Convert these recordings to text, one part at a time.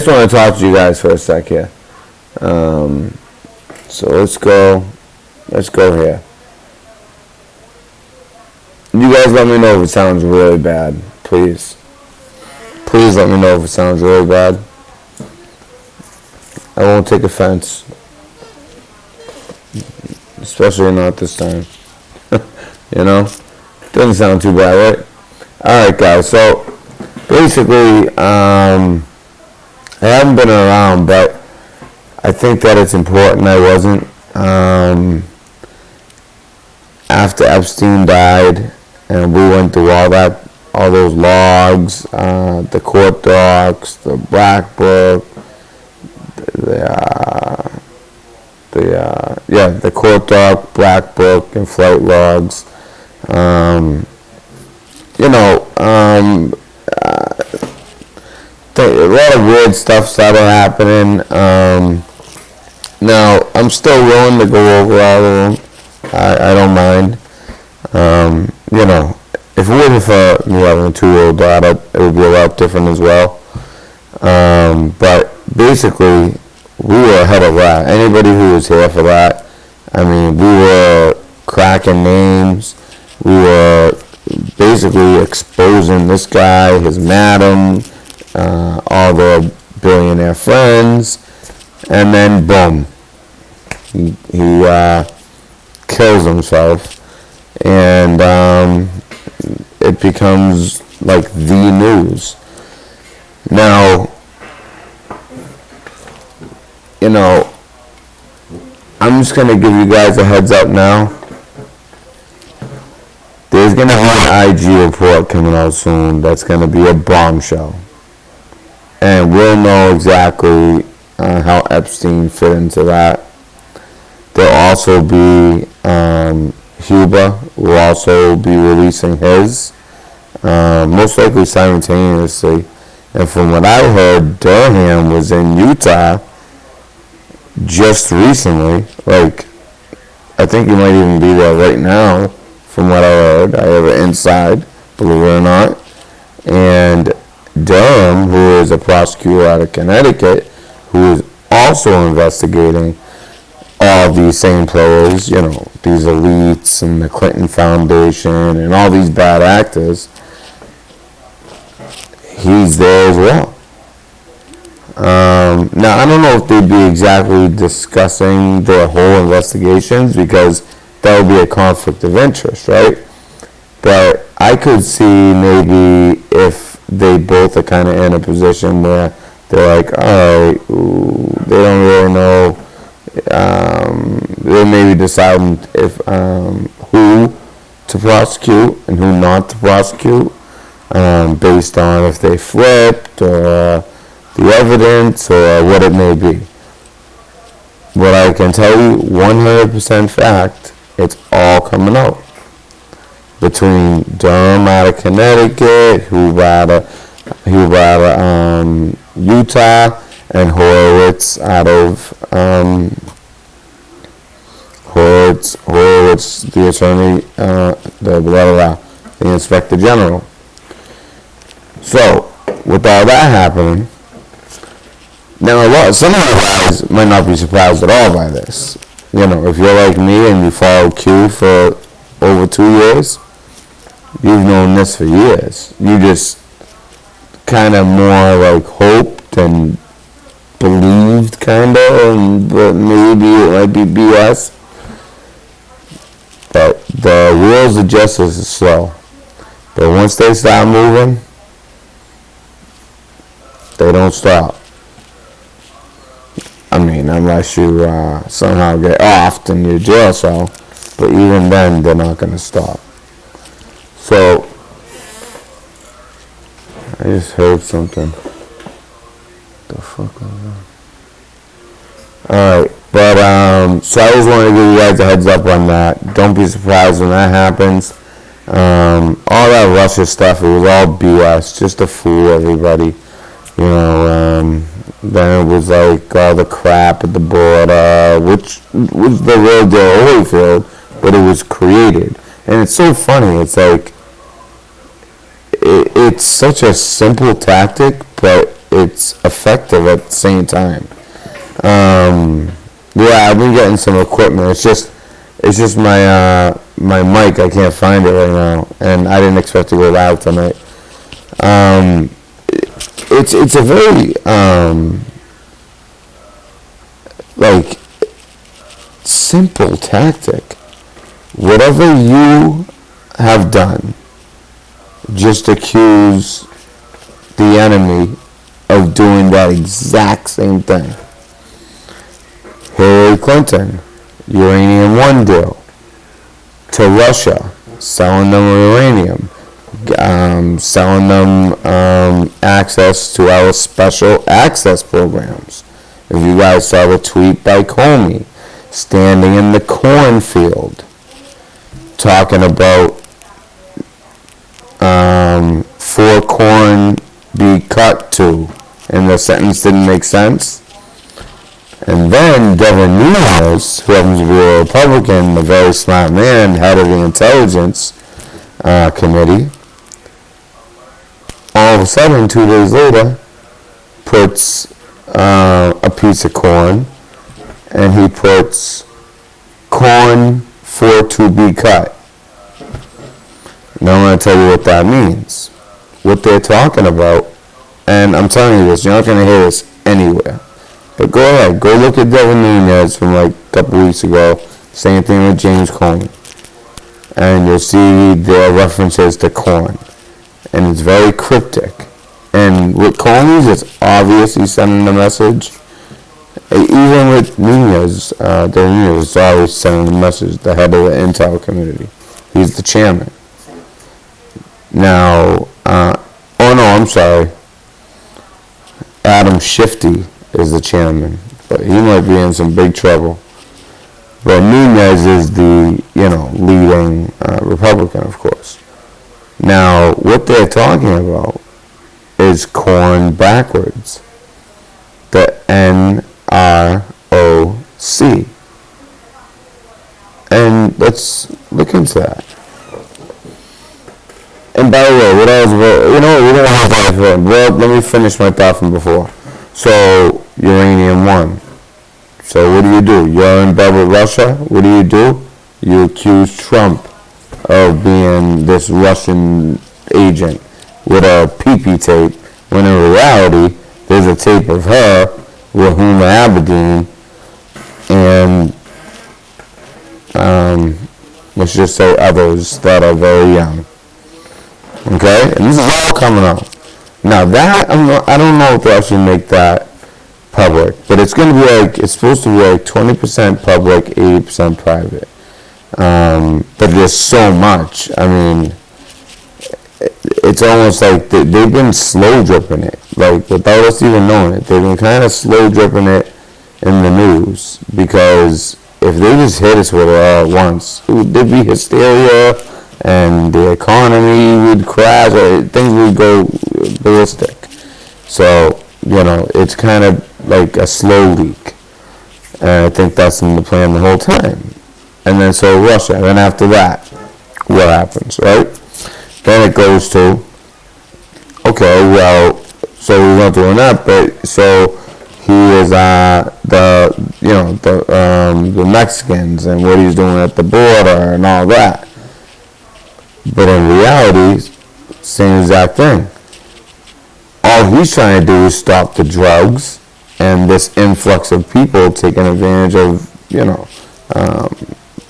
just want to talk to you guys for a sec here. So let's go here. You guys let me know if it sounds really bad, please. Please let me know if it sounds really bad. I won't take offense. Especially not this time. You know? Doesn't sound too bad, right? Alright, guys, so basically, I haven't been around, but I think that it's important I wasn't. After Epstein died, and we went through all those logs, the court docs, the black book, the court doc, black book, and flight logs. A lot of weird stuff started happening. Now, I'm still willing to go over all of them. I don't mind. If it wasn't for me having a 2-year-old daughter, it would be a lot different as well. But basically, we were ahead of that. Anybody who was here for that, I mean, we were cracking names. We were basically exposing this guy, his madam, all the billionaire friends, and then boom, he kills himself, and it becomes like the news. Now, I'm just gonna give you guys a heads up now. There's gonna be an IG report coming out soon that's gonna be a bombshell, and we'll know exactly how Epstein fit into that. There'll also be Huber will also be releasing his, most likely simultaneously. And from what I heard, Durham was in Utah just recently. Like, I think he might even be there right now, from what I heard. I have it inside, believe it or not. And Durham, who is a prosecutor out of Connecticut, who is also investigating all these same players, these elites and the Clinton Foundation and all these bad actors, he's there as well. Now, I don't know if they'd be exactly discussing their whole investigations, because that would be a conflict of interest, right? But I could see maybe if they both are kind of in a position where they're like, all right, they don't really know. They may be deciding if who to prosecute and who not to prosecute, based on if they flipped or the evidence or what it may be. What I can tell you, 100% fact, it's all coming out. Between Durham out of Connecticut, Hoover out of Utah, and Horowitz out of Horowitz, the attorney, the inspector general. So, with all that happening, now some of you guys might not be surprised at all by this. If you're like me and you follow Q for over 2 years, you've known this for years. You just kind of more like hoped and believed, kind of, but maybe it might be BS. But the wheels of justice is slow. But once they start moving, they don't stop. I mean, unless you somehow get offed in your jail cell, but even then, they're not going to stop. So, I just heard something. The fuck was that? Alright, but, so I just wanted to give you guys a heads up on that. Don't be surprised when that happens. All that Russia stuff, it was all BS, just to fool everybody. Then it was like all the crap at the border, which was the real deal Holyfield, but it was created. And it's so funny, it's like, it's such a simple tactic, but it it's effective at the same time. Yeah, I've been getting some equipment. It's just my my mic. I can't find it right now, and I didn't expect to go live tonight. It's a very like simple tactic. Whatever you have done, just accuse the enemy of doing that exact same thing. Hillary Clinton, Uranium One deal to Russia, selling them uranium, selling them access to our special access programs. If you guys saw the tweet by Comey, standing in the cornfield, talking about for corn be cut to, and the sentence didn't make sense. And then Devin Nunes, who happens to be a Republican, a very smart man, head of the Intelligence Committee, all of a sudden, 2 days later, puts a piece of corn, and he puts corn for to be cut. Now I'm going to tell you what that means, what they're talking about, and I'm telling you this, you're not going to hear this anywhere. But go ahead, go look at Devin Nunes from like a couple weeks ago, same thing with James Comey, and you'll see their references to corn, and it's very cryptic. And with Comey's, it's obvious he's sending a message. Even with Nunes, Devin Nunes is always sending a message, the head of the Intel community. He's the chairman. Now, I'm sorry. Adam Shifty is the chairman, but he might be in some big trouble. But Nunes is the, leading Republican, of course. Now, what they're talking about is corn backwards. The NROC. And let's look into that. And by the way, what else? We don't have that. Well, let me finish my thought from before. So, Uranium One. So what do? You're in bed with Russia. What do? You accuse Trump of being this Russian agent with a pee-pee tape, when in reality, there's a tape of her with Huma Abedin and, let's just say others that are very young. Okay? And this is all coming out. Now that, I don't know if they actually make that public, but it's going to be it's supposed to be 20% public, 80% private. But there's so much. I mean, it's almost like they've been slow dripping it, without us even knowing it. They've been kind of slow dripping it in the news, because if they just hit us with it all at once, there'd be hysteria, and the economy would crash, or things would go ballistic. So, it's kind of like a slow leak. And I think that's in the plan the whole time. And then so Russia. And then after that, what happens, right? Then it goes to, okay, well, so we're not doing that, but so he is the Mexicans and what he's doing at the border and all that. But in reality, same exact thing. All he's trying to do is stop the drugs and this influx of people taking advantage of,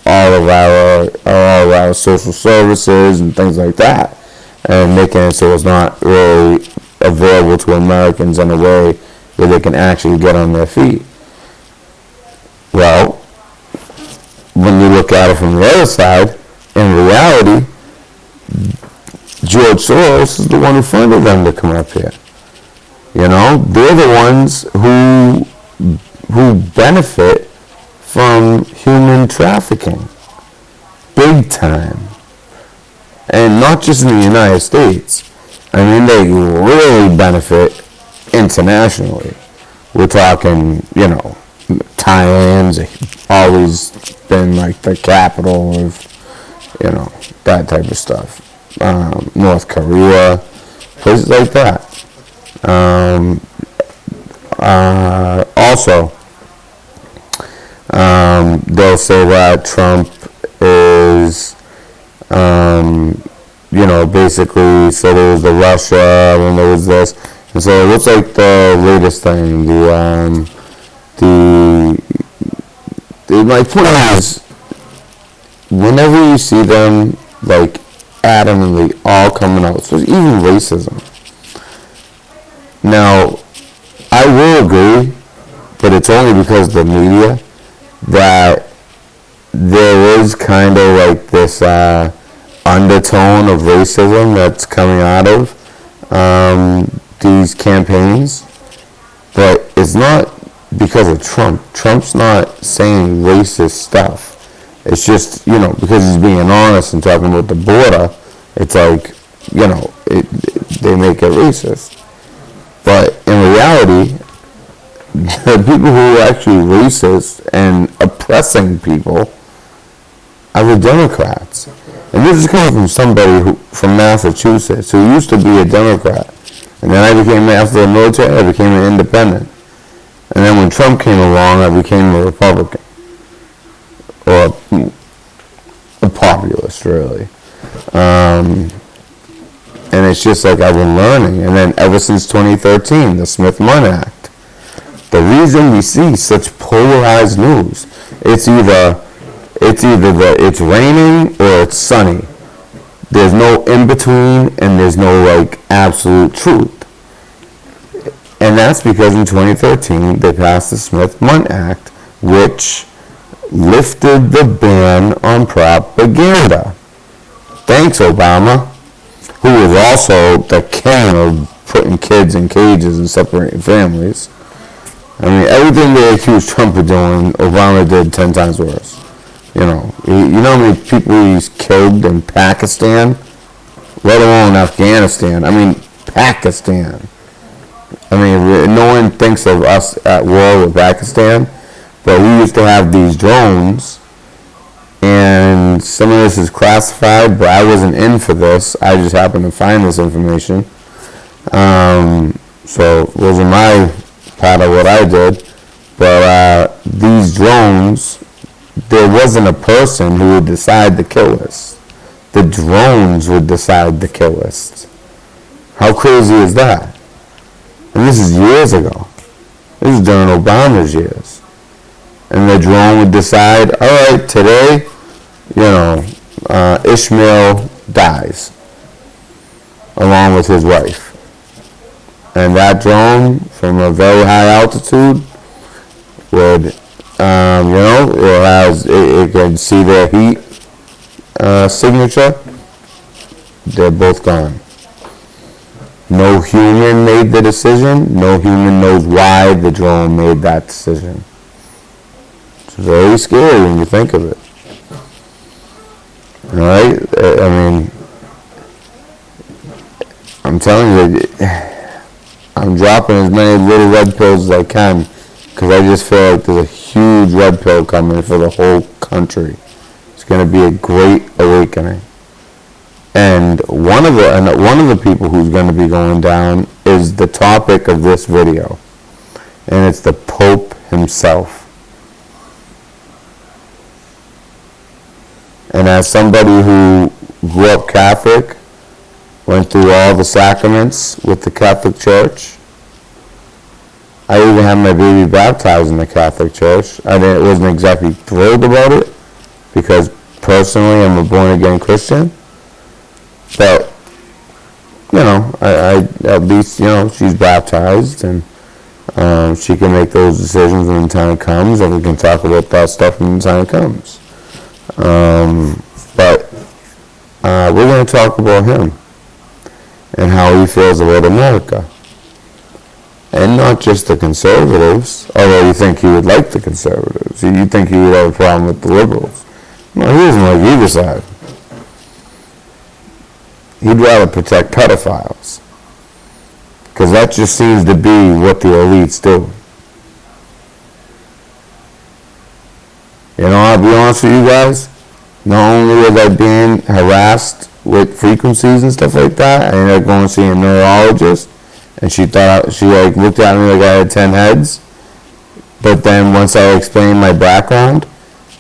all of our social services and things like that, and making it so it's not really available to Americans in a way where they can actually get on their feet. Well, when you look at it from the other side, in reality, George Soros is the one who funded them to come up here. They're the ones who benefit from human trafficking, big time. And not just in the United States. I mean, they really benefit internationally. We're talking, Thailand's always been like the capital of, that type of stuff. North Korea, places like that. Also, they'll say that Trump is, basically said it was the Russia and there was this. And so it looks like the latest thing, my point is, whenever you see them, like, adamantly all coming out, so even racism. Now, I will agree, but it's only because of the media, that there is kind of like this undertone of racism that's coming out of these campaigns, but it's not because of Trump. Trump's not saying racist stuff. It's just, because he's being honest and talking about the border, it's like, they make it racist. But in reality, the people who are actually racist and oppressing people are the Democrats. And this is coming from somebody from Massachusetts who used to be a Democrat. And then after the military, I became an independent. And then when Trump came along, I became a Republican. Or a populist, really. And it's just like I've been learning. And then ever since 2013, the Smith-Munn Act, the reason we see such polarized news, it's either it's raining or it's sunny. There's no in between, and there's no like absolute truth. And that's because in 2013 they passed the Smith-Munn Act, which lifted the ban on propaganda. Thanks, Obama, who was also the king of putting kids in cages and separating families. I mean, everything they accused Trump of doing, Obama did 10 times worse. You know how many people he's killed in Pakistan, let alone Afghanistan. I mean, Pakistan. I mean, no one thinks of us at war with Pakistan, but we used to have these drones, and some of this is classified, but I wasn't in for this. I just happened to find this information. So it wasn't my part of what I did. But these drones, there wasn't a person who would decide the kill list. The drones would decide the kill list. How crazy is that? And this is years ago. This is during Obama's years. And the drone would decide, all right, today, Ishmael dies, along with his wife. And that drone, from a very high altitude, would, it can see their heat signature. They're both gone. No human made the decision. No human knows why the drone made that decision. It's very scary when you think of it. All right? I mean, I'm telling you, I'm dropping as many little red pills as I can, because I just feel like there's a huge red pill coming for the whole country. It's going to be a great awakening. And one of the people who's going to be going down is the topic of this video, and it's the Pope himself. And as somebody who grew up Catholic, went through all the sacraments with the Catholic Church, I even had my baby baptized in the Catholic Church. I wasn't exactly thrilled about it, because personally I'm a born-again Christian. But, I at least, she's baptized, and she can make those decisions when the time comes, and we can talk about that stuff when the time comes. But we're going to talk about him and how he feels about America. And not just the conservatives, although you think he would like the conservatives. You think he would have a problem with the liberals. No, he doesn't like either side. He'd rather protect pedophiles, because that just seems to be what the elites do. I'll be honest with you guys, not only was I being harassed with frequencies and stuff like that, I ended up going to see a neurologist, and she like looked at me like I had 10 heads. But then once I explained my background,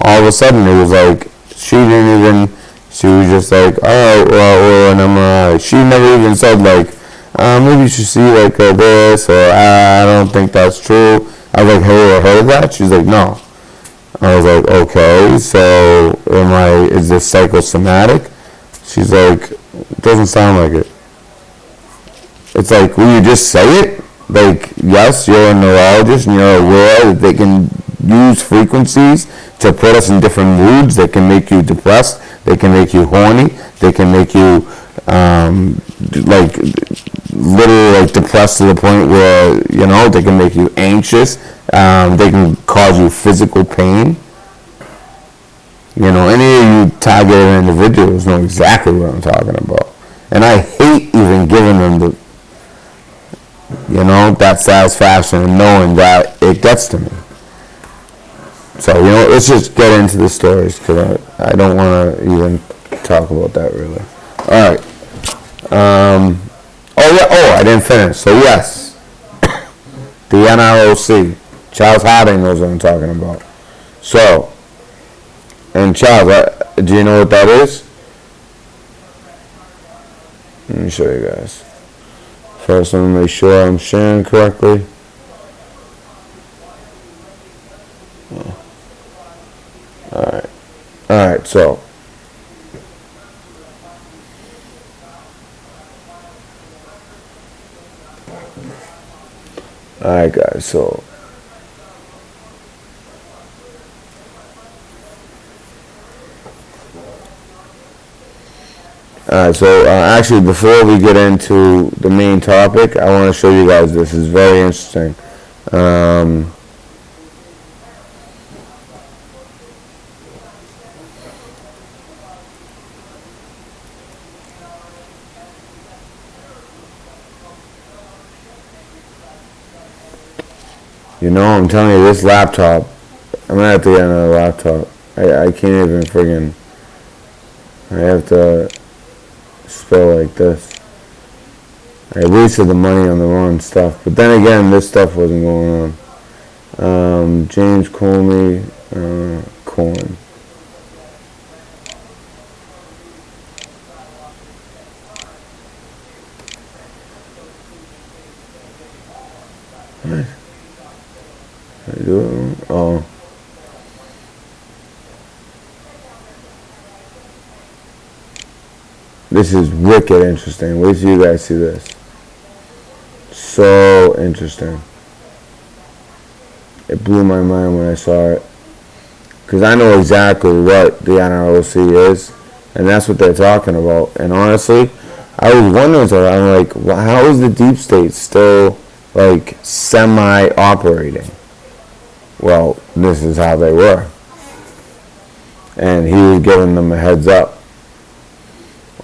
all of a sudden it was like she was just like, oh, well, an MRI. She never even said like, maybe you should see like this, or I don't think that's true. I was like, have you ever heard of that? She's like, no. I was like, okay, so is this psychosomatic? She's like, it doesn't sound like it. It's like, will you just say it? Like, yes, you're a neurologist and you're aware that they can use frequencies to put us in different moods. They can make you depressed. They can make you horny. They can make you, like, literally, like, depressed to the point where, they can make you anxious. They can cause you physical pain. Any of you targeted individuals know exactly what I'm talking about. And I hate even giving them that satisfaction and knowing that it gets to me. So, let's just get into the stories, because I don't want to even talk about that really. Alright. I didn't finish. So, yes. The NROC. Charles Harding knows what I'm talking about. So, and Charles, do you know what that is? Let me show you guys. First, let me make sure I'm sharing correctly. Alright, so. Alright, guys, so. Actually, before we get into the main topic, I want to show you guys this. Is very interesting. I'm telling you, this laptop, I'm going to have to get another laptop. I can't even friggin', I have to spell like this. I wasted the money on the wrong stuff. But then again, this stuff wasn't going on. James Comey, Corn. What? I do it wrong? Oh. This is wicked interesting. Wait till you guys see this. So interesting. It blew my mind when I saw it. Because I know exactly what the NROC is. And that's what they're talking about. And honestly, I was wondering, I'm like, how is the deep state still, like, semi-operating? Well, this is how they were. And he was giving them a heads up.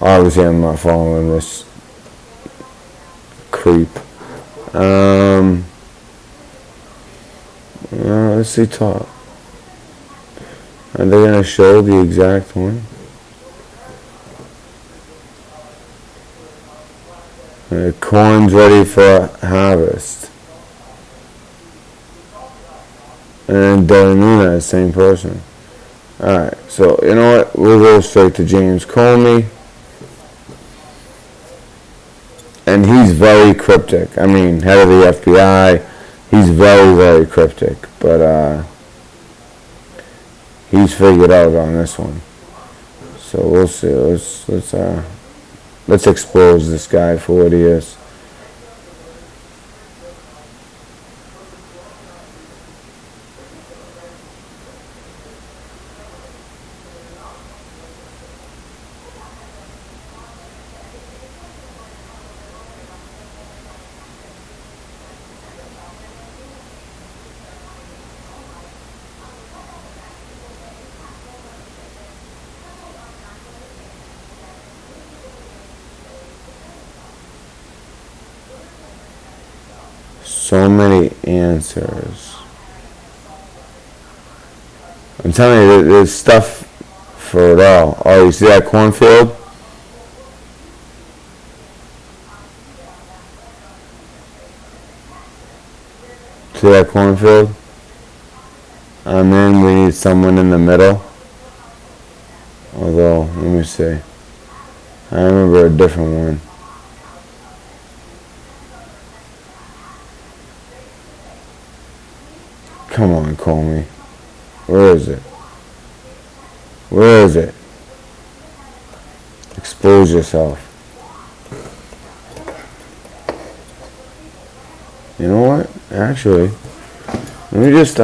Obviously, I'm not following this creep. Let's see top. Are they going to show the exact one? Corn's ready for harvest. And Delanina, same person. Alright, so you know what? We'll go straight to James Comey. And he's very cryptic. I mean, head of the FBI. He's very, very cryptic. But he's figured out on this one. So we'll see. Let's expose this guy for what he is. So many answers. I'm telling you, there's stuff for it all. Oh, you see that cornfield? See that cornfield? I'm in. We need someone in the middle. Although, let me see. I remember a different one. Come on, call me. Where is it? Where is it? Expose yourself. You know what? Actually, let me just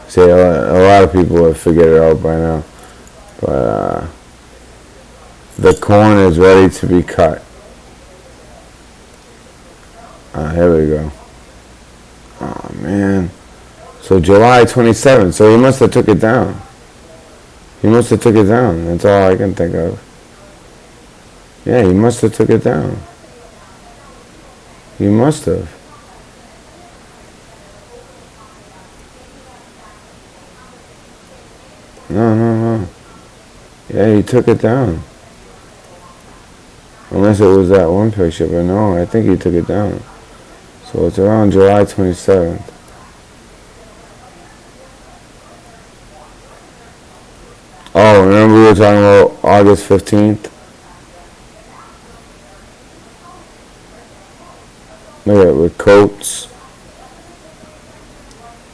see, a lot of people have figured it out by now. But the corn is ready to be cut. Here we go. Oh, man. So July 27th. So he must have took it down. He must have took it down. That's all I can think of. Yeah, he must have took it down. He must have. No. Yeah, he took it down. Unless it was that one picture, but no, I think he took it down. So it's around July 27th. Oh, remember we were talking about August 15th? Look at it, with Coates.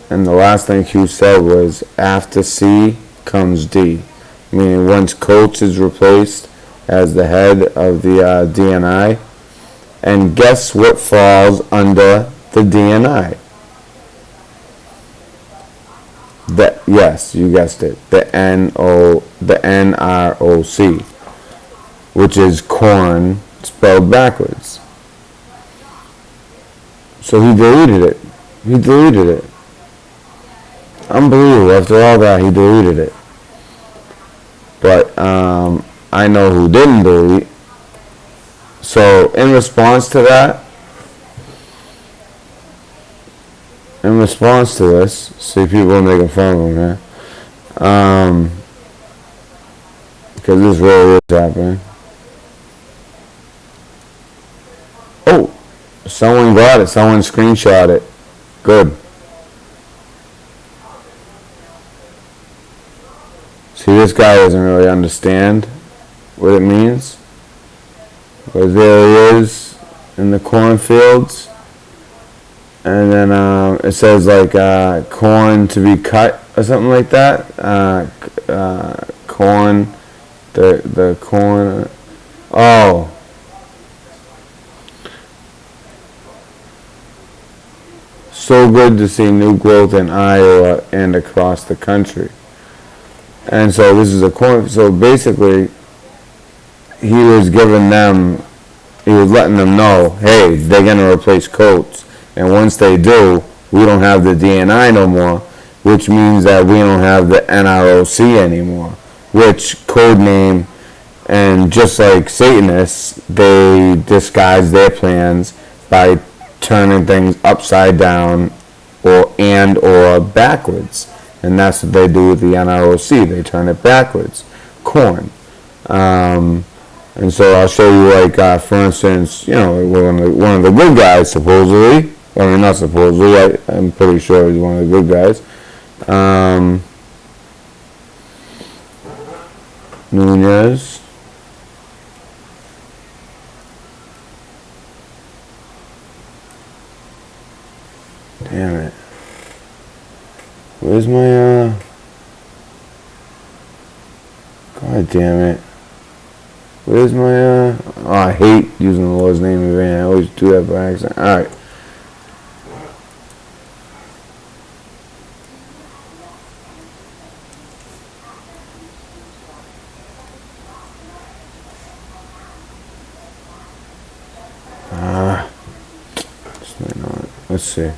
And the last thing Q said was, after C comes D. Meaning once Coates is replaced as the head of the DNI. And guess what falls under the DNI? Yes, you guessed it. The NROC, which is corn spelled backwards. So he deleted it. He deleted it. Unbelievable. After all that, he deleted it. But I know who didn't delete. So in response to that, in response to this, see, people are making fun of him, man. Because this really is happening. Oh, someone got it. Someone screenshot it. Good. See, this guy doesn't really understand what it means. But there he is in the cornfields. And then it says like corn to be cut or something like that. Corn, the corn. Oh. So good to see new growth in Iowa and across the country. And so this is a corn. So basically, he was letting them know, hey, they're going to replace Coates. And once they do, we don't have the DNI no more, which means that we don't have the NROC anymore, which code name, and just like Satanists, they disguise their plans by turning things upside down or backwards. And that's what they do with the NROC. They turn it backwards. Corn. And so I'll show you, like, for instance, one of the good guys, supposedly. I mean, not supposedly. I'm pretty sure he's one of the good guys. Nunez. Damn it. Where's my, God damn it. Where's my, Oh, I hate using the Lord's name in vain. I always do that by accident. Alright. Let's see.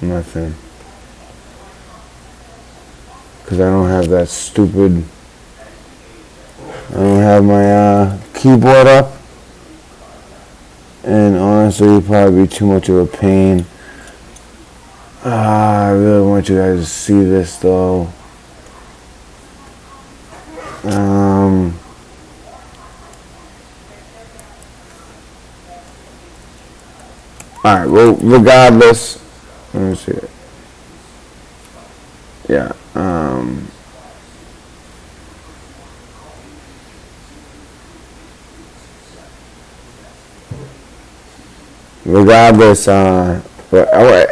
Nothing. Because I don't have that stupid... I don't have my keyboard up. And honestly, it'd probably be too much of a pain. I really want you guys to see this though. Alright, well, regardless, let me see it. Yeah, regardless, but, alright.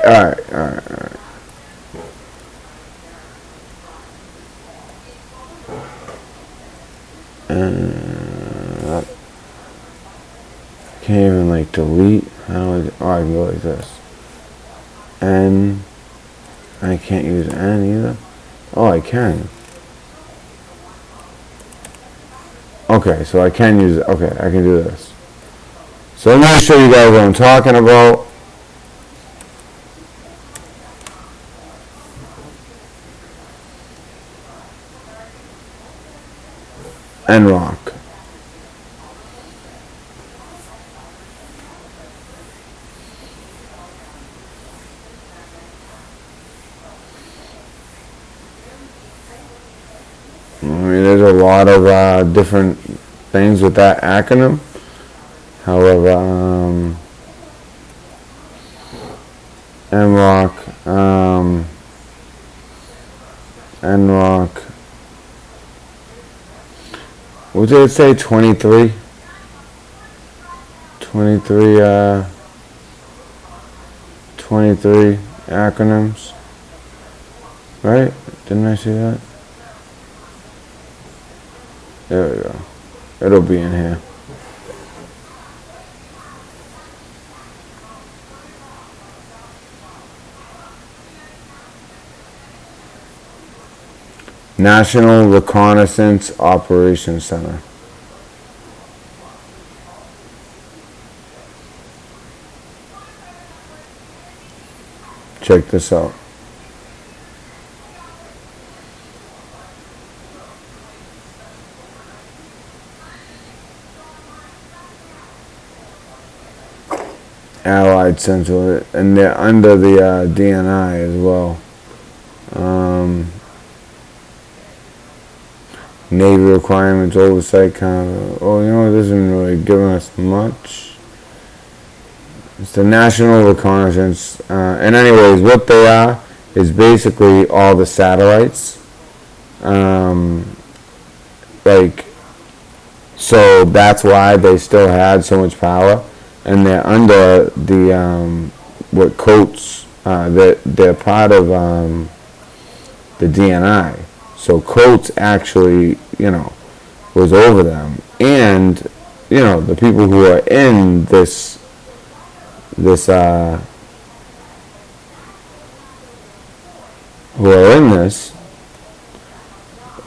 Can't even like delete. I can go like this. N. I can't use N either. Oh, I can. Okay, so I can use it. Okay, I can do this. So I'm going to show you guys what I'm talking about. And rock. I mean, there's a lot of different things with that acronym. However, NROC, NROC. What did it say? 23? 23, 23 acronyms. Right? Didn't I see that? There we go. It'll be in here. National Reconnaissance Operations Center. Check this out. Allied Central, and they're under the DNI as well. Navy requirements, oversight, oh, you know, this isn't really giving us much. It's the National Reconnaissance, and anyways, what they are is basically all the satellites. Like, so that's why they still had so much power, and they're under the what Coates, they're part of the DNI. So Coates actually, you know, was over them, and you know, the people who are in this who are in this,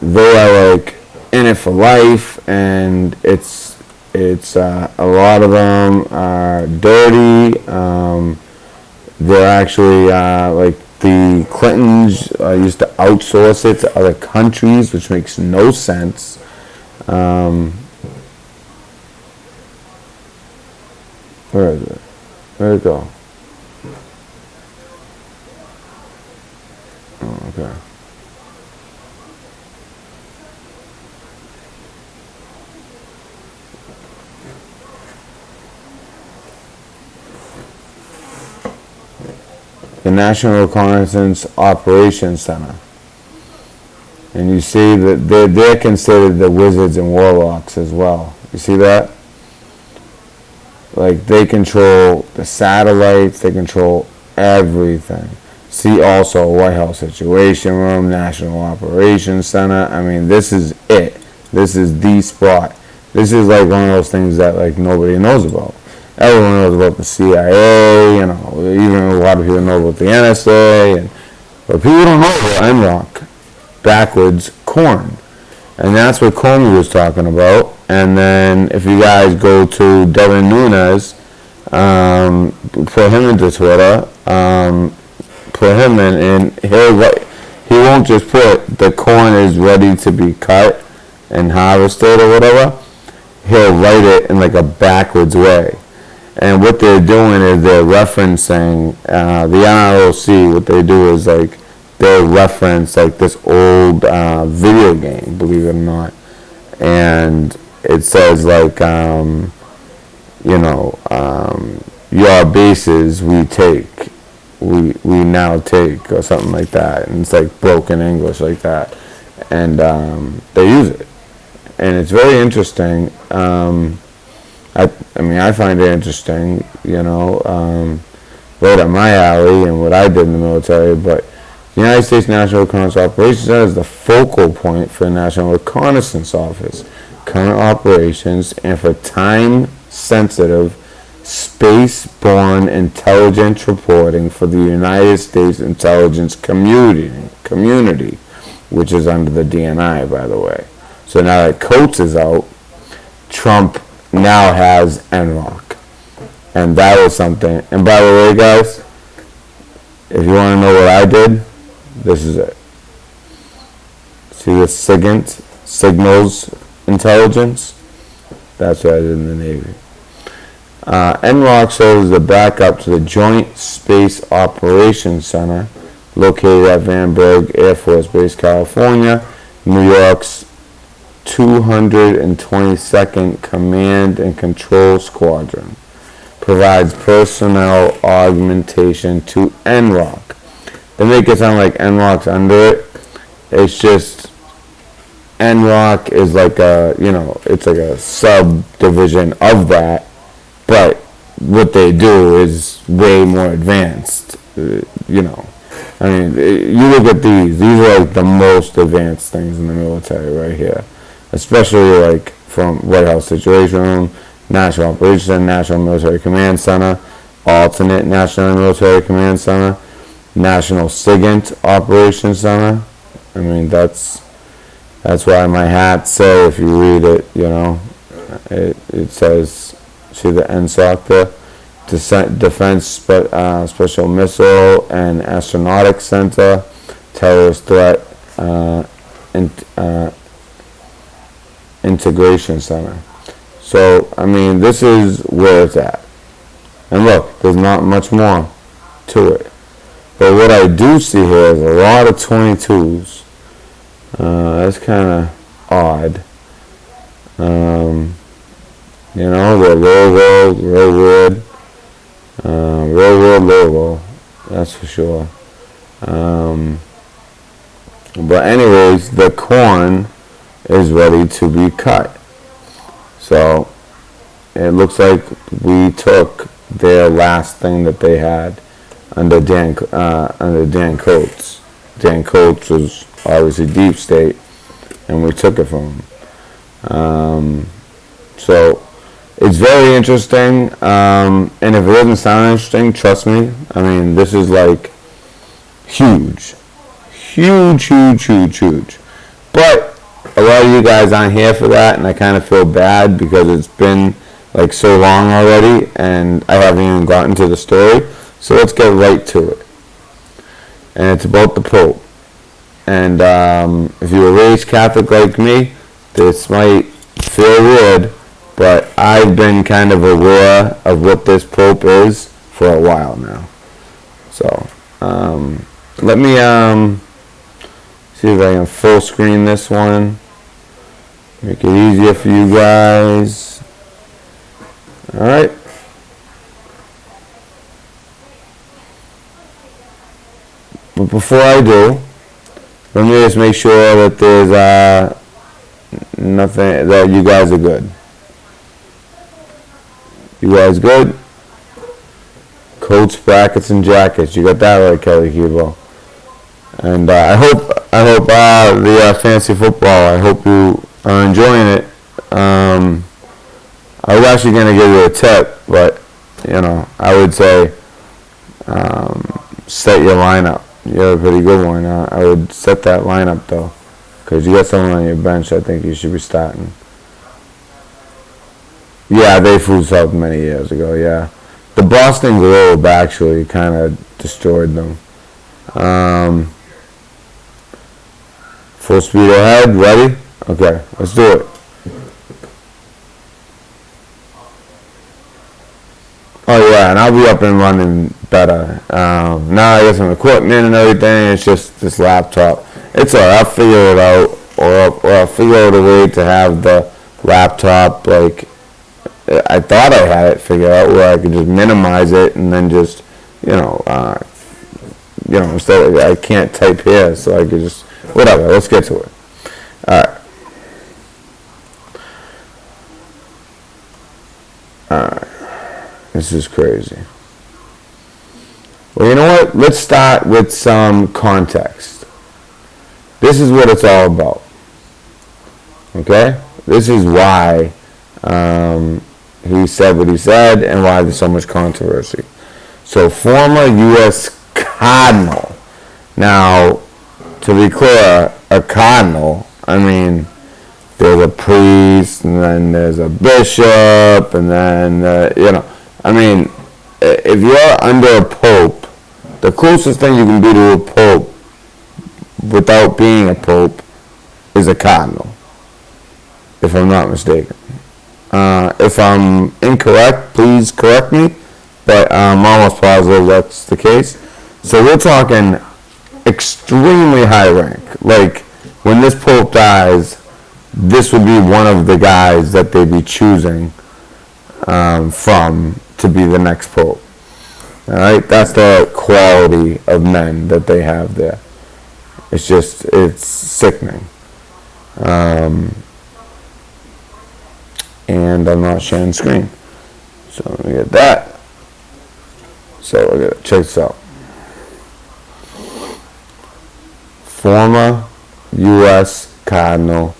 they are like in it for life, and it's a lot of them are dirty. They're actually like the Clintons used to outsource it to other countries, which makes no sense. Where is it? Where'd it go? Oh, okay. The National Reconnaissance Operations Center. And you see that they're considered the wizards and warlocks as well. You see that? Like, they control the satellites, they control everything. See also White House Situation Room, National Operations Center. I mean, this is it. This is the spot. This is like one of those things that like nobody knows about. Everyone knows about the CIA, even a lot of people know about the NSA, but people don't know about NROC, backwards corn. And that's what Comey was talking about. And then if you guys go to Devin Nunes, put him into Twitter, put him in, and he won't just put the corn is ready to be cut and harvested or whatever. He'll write it in like a backwards way. And what they're doing is they're referencing the NROC. What they do is like they'll reference like this old video game, believe it or not, and it says like your bases we now take, or something like that, and it's like broken English like that, and they use it, and it's very interesting. I find it interesting, right up my alley and what I did in the military. But the United States National Reconnaissance Operations Center is the focal point for the National Reconnaissance Office, current operations, and for time-sensitive, space-borne intelligence reporting for the United States intelligence community, which is under the DNI, by the way. So now that Coates is out, Trump now has NROC, and that was something. And by the way, guys, if you want to know what I did, this is it. See the signals intelligence? That's what I did in the Navy. NROC serves as the backup to the Joint Space Operations Center, located at Vandenberg Air Force Base, California, New York's 222nd Command and Control Squadron. Provides personnel augmentation to NROC. They make it sound like NROC's under it. It's just NROC is like it's like a subdivision of that, but what they do is way more advanced. You look at these are like the most advanced things in the military right here, especially like from White House Situation Room, National Operations Center, National Military Command Center, alternate National Military Command Center, National SIGINT Operations Center. That's why my hats say, if you read it, it says, see the NSOC there? Defense Special Missile and Astronautics Center, Terrorist Threat Integration Center. So, this is where it's at. And look, there's not much more to it. But what I do see here is a lot of 22s. That's kind of odd. The logo, railroad logo, that's for sure. But anyways, the corn is ready to be cut. So it looks like we took their last thing that they had under Dan Coates. Dan Coates was obviously deep state, and we took it from him. So it's very interesting, and if it doesn't sound interesting, trust me, this is like huge. But a lot of you guys aren't here for that, and I kind of feel bad because it's been like so long already, and I haven't even gotten to the story. So let's get right to it. And it's about the Pope. And if you were raised Catholic like me, this might feel weird, but I've been kind of aware of what this Pope is for a while now. So let me see if I can full screen this one. Make it easier for you guys. Alright. But before I do, let me just make sure that there's nothing, that you guys are good. You guys good? Coats, brackets, and jackets. You got that right, Kelly Kibo. And I hope the fantasy football, I hope you are enjoying it. I was actually going to give you a tip, but, I would say set your lineup. You have a pretty good one. I would set that lineup, though, because you got someone on your bench I think you should be starting. Yeah, they food sold many years ago, yeah. The Boston Globe actually kind of destroyed them. Full speed ahead, ready? Okay, let's do it. Oh yeah, and I'll be up and running better. Now I got some equipment and everything. It's just this laptop. It's alright. I'll figure it out, or I'll figure out a way to have the laptop like I thought I had it figured out, where I could just minimize it and then just instead of, I can't type here, so I could just whatever. Let's get to it. All right. This is crazy. Well, you know what? Let's start with some context. This is what it's all about. Okay? This is why he said what he said and why there's so much controversy. So, former U.S. Cardinal. Now, to be clear, a cardinal, I mean, there's a priest, and then there's a bishop, and then, I mean, if you're under a pope, the closest thing you can do to a pope without being a pope is a cardinal, if I'm not mistaken. If I'm incorrect, please correct me, but I'm almost positive that's the case. So we're talking extremely high rank. Like, when this pope dies, this would be one of the guys that they'd be choosing from to be the next pope. All right, that's the quality of men that they have there. It's sickening. And I'm not sharing screen, so let me get that. So we're gonna check this out. Former U.S. Cardinal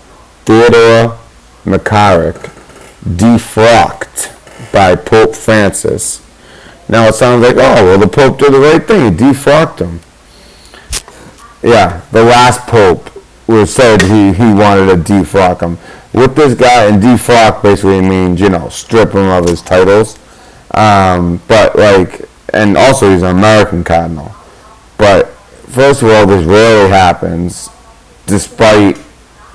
Theodore McCarrick defrocked by Pope Francis. Now it sounds like, oh, well, the Pope did the right thing. He defrocked him. Yeah, the last Pope said he wanted to defrock him. With this guy, and defrock basically means, strip him of his titles. But, and also he's an American cardinal. But, first of all, this rarely happens, despite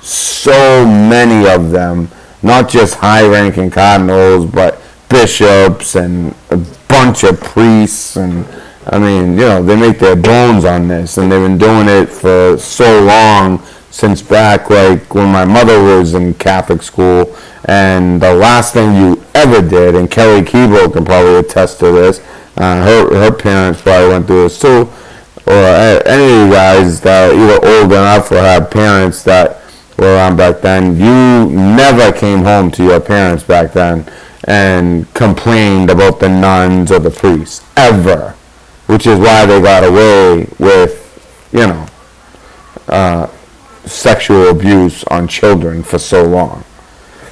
so many of them, not just high-ranking cardinals, but bishops and a bunch of priests, and I mean, they make their bones on this, and they've been doing it for so long, since back when my mother was in Catholic school, and the last thing you ever did, and Kelly Keeble can probably attest to this, her parents probably went through this too, or any of you guys that you were old enough or had parents that were around back then, you never came home to your parents back then and complained about the nuns or the priests, ever, which is why they got away with, sexual abuse on children for so long.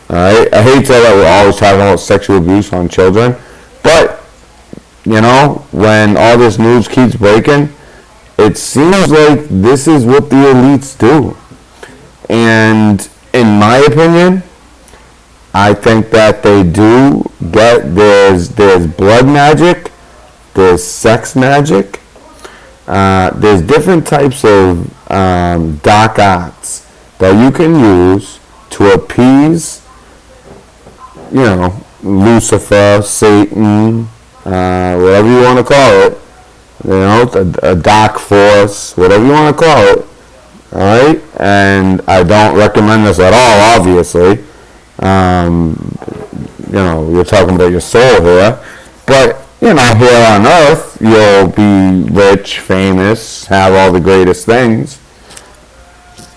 Alright? I hate that we're always talking about sexual abuse on children, but, when all this news keeps breaking, it seems like this is what the elites do. And in my opinion, I think that they do get, there's blood magic, there's sex magic, there's different types of dark arts that you can use to appease, Lucifer, Satan, whatever you want to call it, a dark force, whatever you want to call it. Alright? And I don't recommend this at all, obviously. You're talking about your soul here. But, here on earth, you'll be rich, famous, have all the greatest things.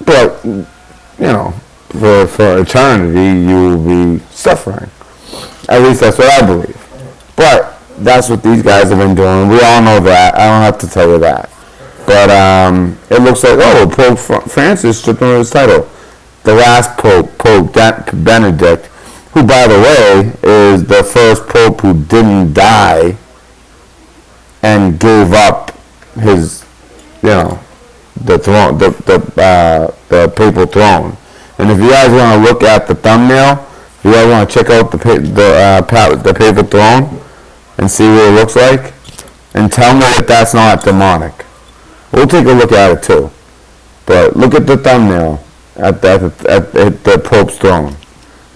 But, for eternity, you will be suffering. At least that's what I believe. But that's what these guys have been doing. We all know that. I don't have to tell you that. But it looks like, Pope Francis stripped him of his title. the last Pope, Pope Benedict, who, by the way, is the first Pope who didn't die and gave up his, the throne, the papal throne. And if you guys want to look at the thumbnail, if you guys want to check out the papal throne and see what it looks like, and tell me that that's not demonic. We'll take a look at it too. But look at the thumbnail at the Pope's throne,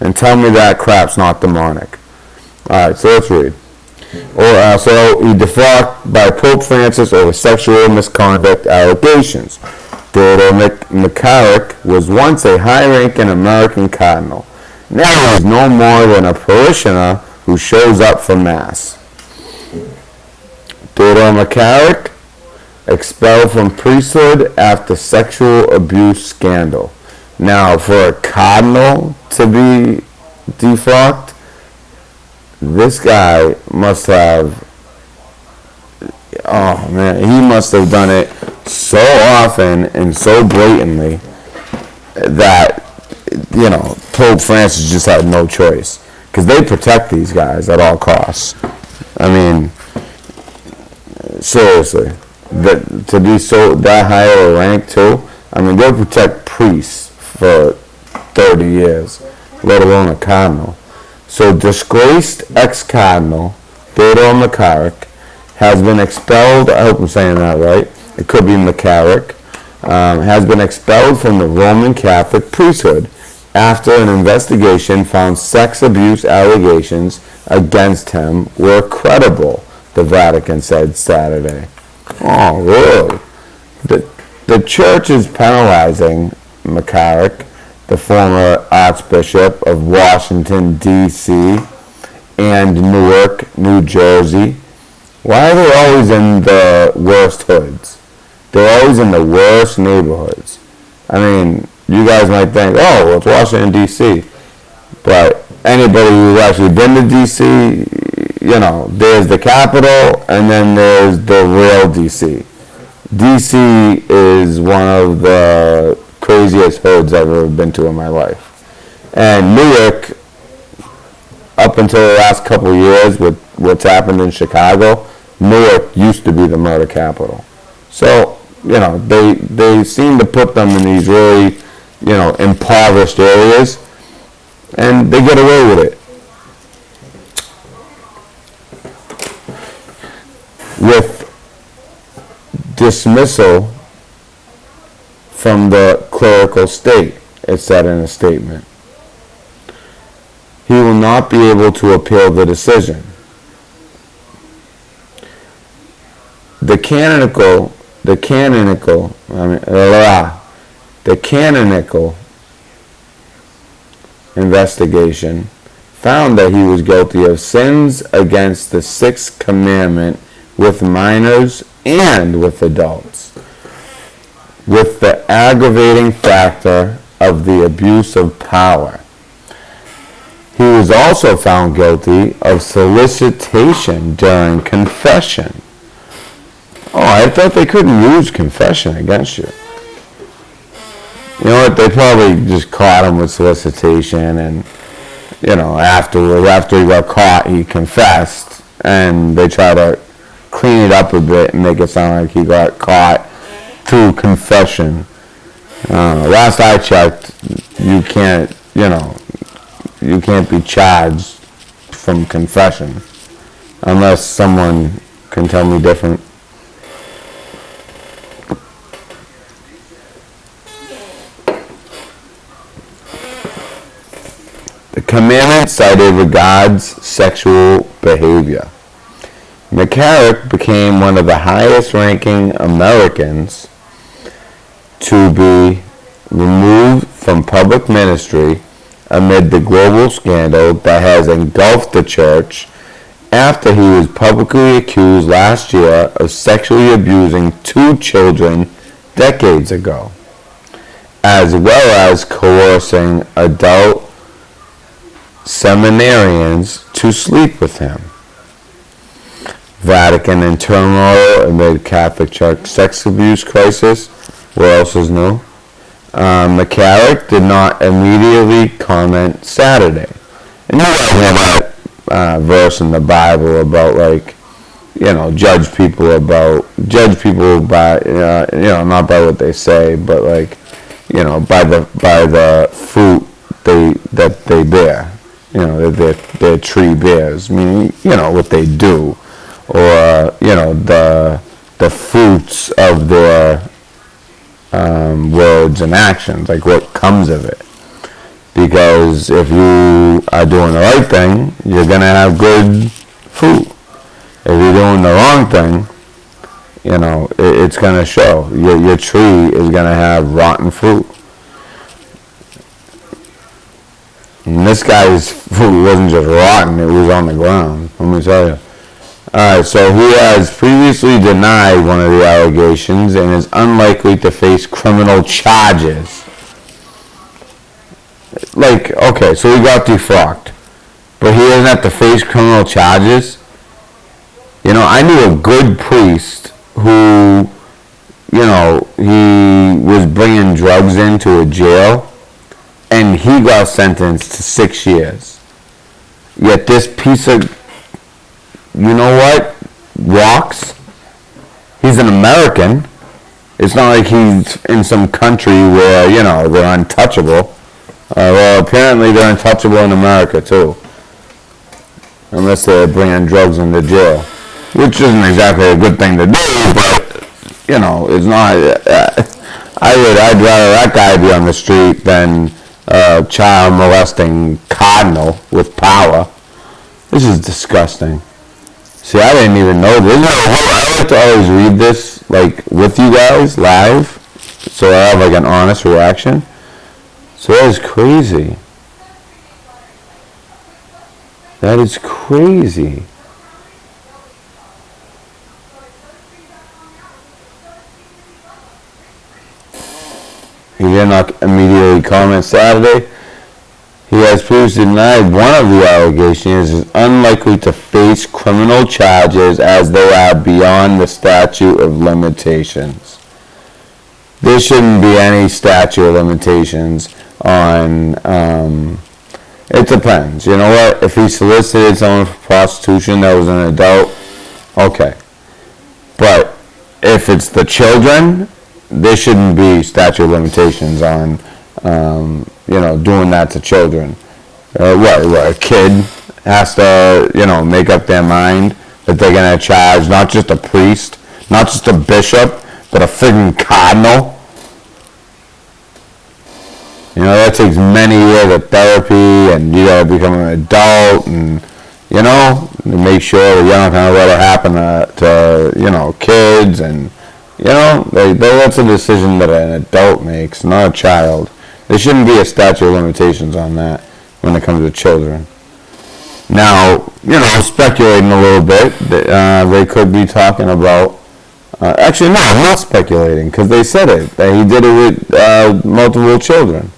and tell me that crap's not demonic. Alright, so let's read. So he defrocked by Pope Francis over sexual misconduct allegations. Theodore McCarrick was once a high-ranking American cardinal. Now he is no more than a parishioner who shows up for Mass. Theodore McCarrick expelled from priesthood after sexual abuse scandal. Now, for a cardinal to be defrocked, this guy must have, oh man, he must have done it so often and so blatantly that, Pope Francis just had no choice. Because they protect these guys at all costs. I mean, seriously, to be so that high of a rank too. I mean, they'll protect priests for 30 years, let alone a cardinal. So, disgraced ex-cardinal Theodore McCarrick has been expelled. I hope I'm saying that right. It could be McCarrick. Has been expelled from the Roman Catholic priesthood after an investigation found sex abuse allegations against him were credible, the Vatican said Saturday. Oh, really? The church is penalizing McCarrick, the former Archbishop of Washington, D.C., and Newark, New Jersey. Why are they always in the worst hoods? They're always in the worst neighborhoods. I mean, you guys might think, oh, well, it's Washington, D.C., but anybody who's actually been to D.C., there's the capital, and then there's the real D.C. D.C. is one of the craziest hoods I've ever been to in my life. And Newark, up until the last couple of years with what's happened in Chicago, Newark used to be the murder capital. So, they seem to put them in these really, impoverished areas, and they get away with it. With dismissal from the clerical state, it said in a statement. He will not be able to appeal the decision. The canonical investigation found that he was guilty of sins against the Sixth Commandment with minors and with adults, with the aggravating factor of the abuse of power. He was also found guilty of solicitation during confession. Oh, I thought they couldn't use confession against you. You know what? They probably just caught him with solicitation, and afterwards, after he got caught, he confessed, and they tried to clean it up a bit and make it sound like he got caught through confession. Last I checked, you can't be charged from confession unless someone can tell me different. The commandment cited regards sexual behavior. McCarrick became one of the highest-ranking Americans to be removed from public ministry amid the global scandal that has engulfed the church after he was publicly accused last year of sexually abusing 2 children decades ago, as well as coercing adult seminarians to sleep with him. Vatican in turmoil amid Catholic Church sex abuse crisis. What else is new? McCarrick did not immediately comment Saturday. And you guys know that verse in the Bible about, like, judge people by, not by what they say, but, like, by the fruit that they bear, that their tree bears, meaning, what they do, or, the fruits of their words and actions, like what comes of it. Because if you are doing the right thing, you're going to have good fruit. If you're doing the wrong thing, it's going to show. Your tree is going to have rotten fruit. And this guy's fruit wasn't just rotten, it was on the ground, let me tell you. Alright, so he has previously denied one of the allegations and is unlikely to face criminal charges. Like, okay, so he got defrocked, but he doesn't have to face criminal charges. I knew a good priest who, he was bringing drugs into a jail, and he got sentenced to 6 years. Yet this piece of, walks. He's an American. It's not like he's in some country where, they're untouchable. Well, apparently they're untouchable in America, too. Unless they're bringing drugs into jail. Which isn't exactly a good thing to do, but, it's not... I'd rather that guy be on the street than a child molesting cardinal with power. This is disgusting. See, I didn't even know this. I like to always read this, like, with you guys, live, so I have, like, an honest reaction. So that is crazy. That is crazy. He did not immediately comment Saturday. He has previously denied one of the allegations and is unlikely to face criminal charges as they are beyond the statute of limitations. There shouldn't be any statute of limitations on, it depends. You know what? If he solicited someone for prostitution that was an adult, okay. But if it's the children, there shouldn't be statute of limitations on, doing that to children. What a kid has to, make up their mind that they're going to charge not just a priest, not just a bishop, but a friggin' cardinal. That takes many years of therapy, and you gotta become an adult, and, to make sure that you're not going to let it happen to kids, and, that's a decision that an adult makes, not a child. There shouldn't be a statute of limitations on that when it comes to children. Now, speculating a little bit, they could be talking about, actually no, I'm not speculating, because they said it, that he did it with multiple children.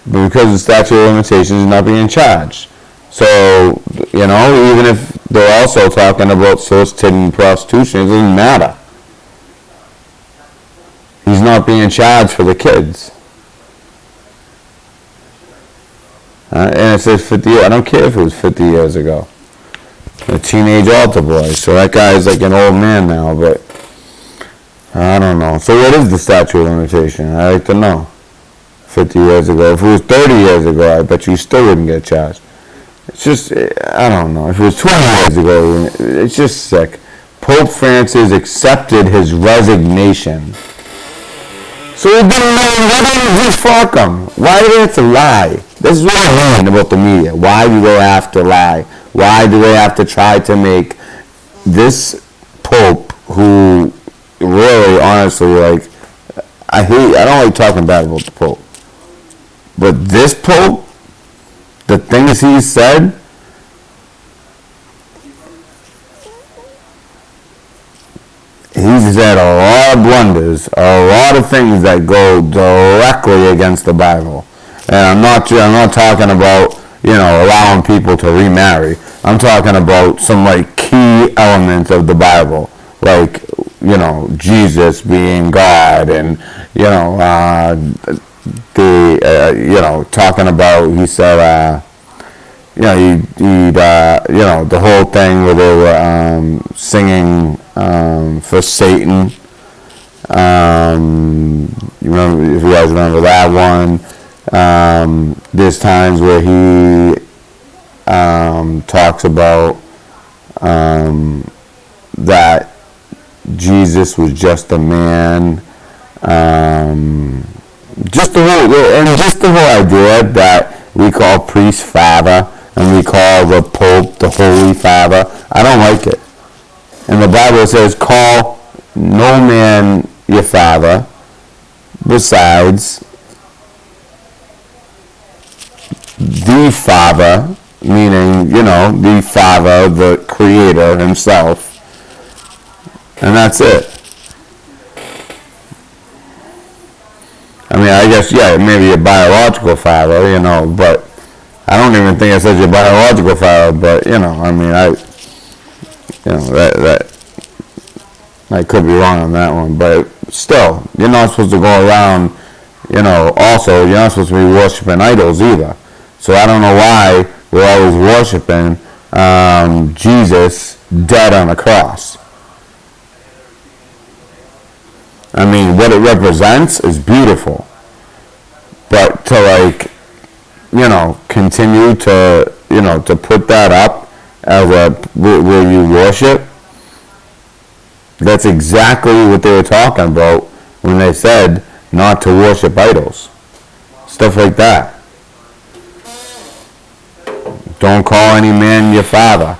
But because of statute of limitations, he's not being charged. So, even if they're also talking about soliciting prostitution, it doesn't matter. He's not being charged for the kids. And it says 50 years. I don't care if it was 50 years ago. A teenage altar boy. So that guy's like an old man now, but I don't know. So what is the statute of limitation? I'd like to know. 50 years ago. If it was 30 years ago, I bet you still wouldn't get charged. It's just, I don't know. If it was 20 years ago, it's just sick. Pope Francis accepted his resignation. So he didn't know, why didn't he fuck him? Why do they have to lie? This is what I learned about the media. Why do they have to lie? Why do they have to try to make this Pope, who really, honestly, like, I don't like talking bad about the Pope. But this Pope, the things he said, he's had a lot of blunders, a lot of things that go directly against the Bible. And I'm not talking about, allowing people to remarry. I'm talking about some, like, key elements of the Bible. Like, Jesus being God, and talking about, he said, the whole thing where they were singing for Satan. If you guys remember that one. There's times where he talks about that Jesus was just a man. Just the whole idea that we call priest father and we call the Pope the Holy Father. I don't like it. And the Bible says, call no man your father besides the Father, meaning, the Father, the Creator himself. And that's it. I mean, I guess, maybe your biological father, but I don't even think I said your biological father, but, I could be wrong on that one, but still, you're not supposed to go around, also, you're not supposed to be worshiping idols either. So I don't know why we're always worshiping Jesus dead on a cross. I mean, what it represents is beautiful. But to continue to, to put that up as where you worship, that's exactly what they were talking about when they said not to worship idols. Stuff like that. Don't call any man your father.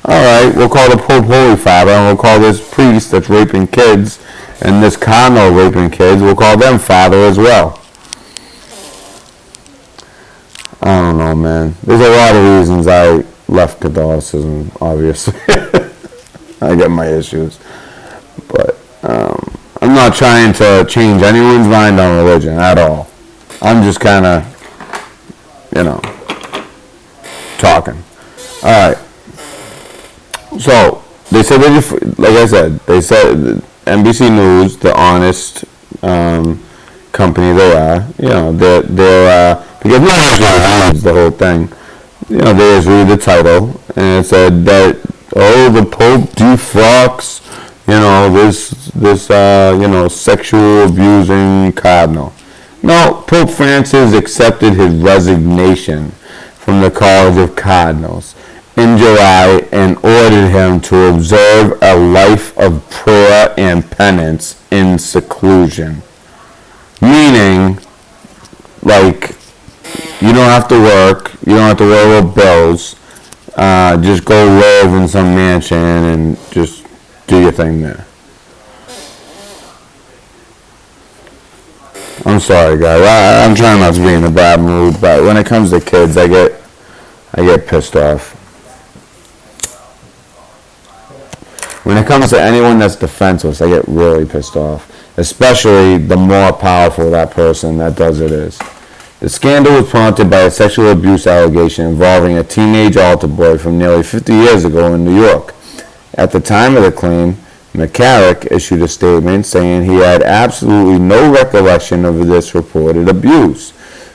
Alright, we'll call the Pope Holy Father, and we'll call this priest that's raping kids and this cardinal raping kids, we'll call them father as well. I don't know, man. There's a lot of reasons I left Catholicism, obviously. I get my issues. But I'm not trying to change anyone's mind on religion at all. I'm just kind of, talking. Alright. So, they said, like I said, they said NBC News, the honest company they are, they're because no one's going to read the whole thing. They just read the title, and it said that, the Pope defrocks, this sexual abusing cardinal. No, Pope Francis accepted his resignation from the College of Cardinals in July and ordered him to observe a life of prayer and penance in seclusion. Meaning, you don't have to work, you don't have to worry about bills, just go live in some mansion and just do your thing there. I'm sorry, guys. I'm trying not to be in a bad mood, but when it comes to kids, I get pissed off. When it comes to anyone that's defenseless, I get really pissed off. Especially the more powerful that person that does it is. The scandal was prompted by a sexual abuse allegation involving a teenage altar boy from nearly 50 years ago in New York. At the time of the claim, McCarrick issued a statement saying he had absolutely no recollection of this reported abuse,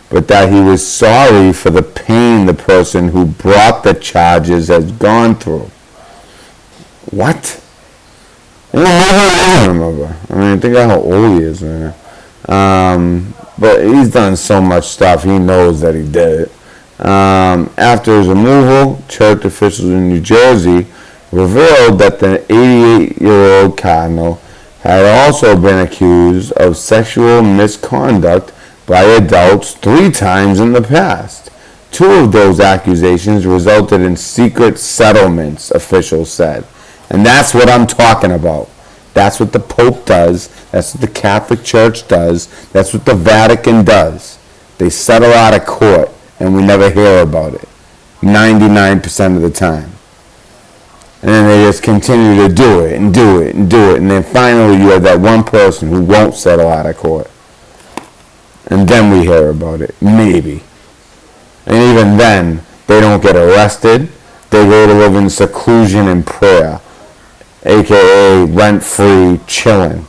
but that he was sorry for the pain the person who brought the charges has gone through. What? I don't remember. Think of how old he is right now. But he's done so much stuff, he knows that he did it. After his removal, church officials in New Jersey revealed that the 88-year-old cardinal had also been accused of sexual misconduct by adults 3 times in the past. 2 of those accusations resulted in secret settlements, officials said. And that's what I'm talking about. That's what the Pope does. That's what the Catholic Church does. That's what the Vatican does. They settle out of court, and we never hear about it. 99% of the time. And then they just continue to do it, and do it, and do it. And then finally you have that one person who won't settle out of court. And then we hear about it. Maybe. And even then, they don't get arrested. They go to live in seclusion and prayer. aka rent-free chilling.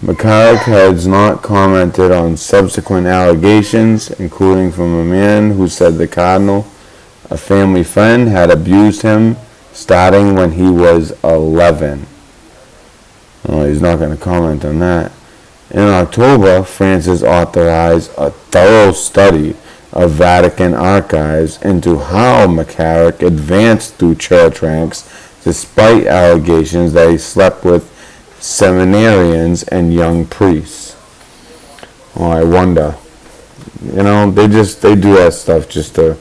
McCarrick has not commented on subsequent allegations, including from a man who said the Cardinal, a family friend, had abused him starting when he was 11. Well, he's not going to comment on that. In October, Francis authorized a thorough study of Vatican archives into how McCarrick advanced through church ranks despite allegations that he slept with seminarians and young priests. Oh, I wonder. They do that stuff just to,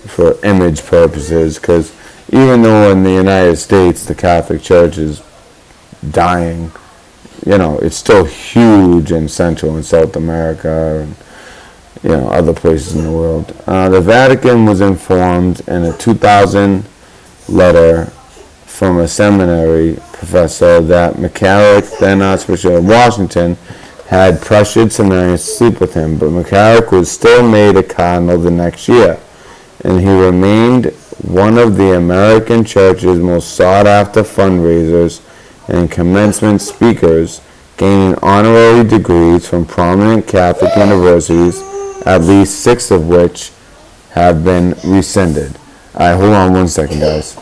for image purposes, because even though in the United States the Catholic Church is dying, it's still huge in Central and South America and, other places in the world. The Vatican was informed in a 2000 letter from a seminary professor that McCarrick, then Archbishop of Washington, had pressured seminarians to sleep with him, but McCarrick was still made a cardinal the next year, and he remained one of the American Church's most sought-after fundraisers and commencement speakers, gaining honorary degrees from prominent Catholic universities, at least 6 of which have been rescinded. Alright, hold on one second, guys.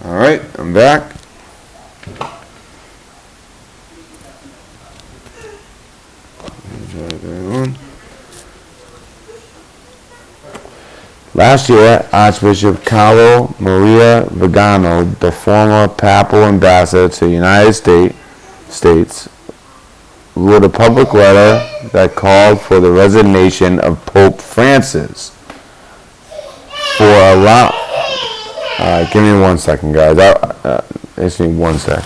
Alright, I'm back. Last year, Archbishop Carlo Maria Vigano, the former papal ambassador to the United States, wrote a public letter that called for the resignation of Pope Francis for give me 1 second, guys. Just need 1 sec.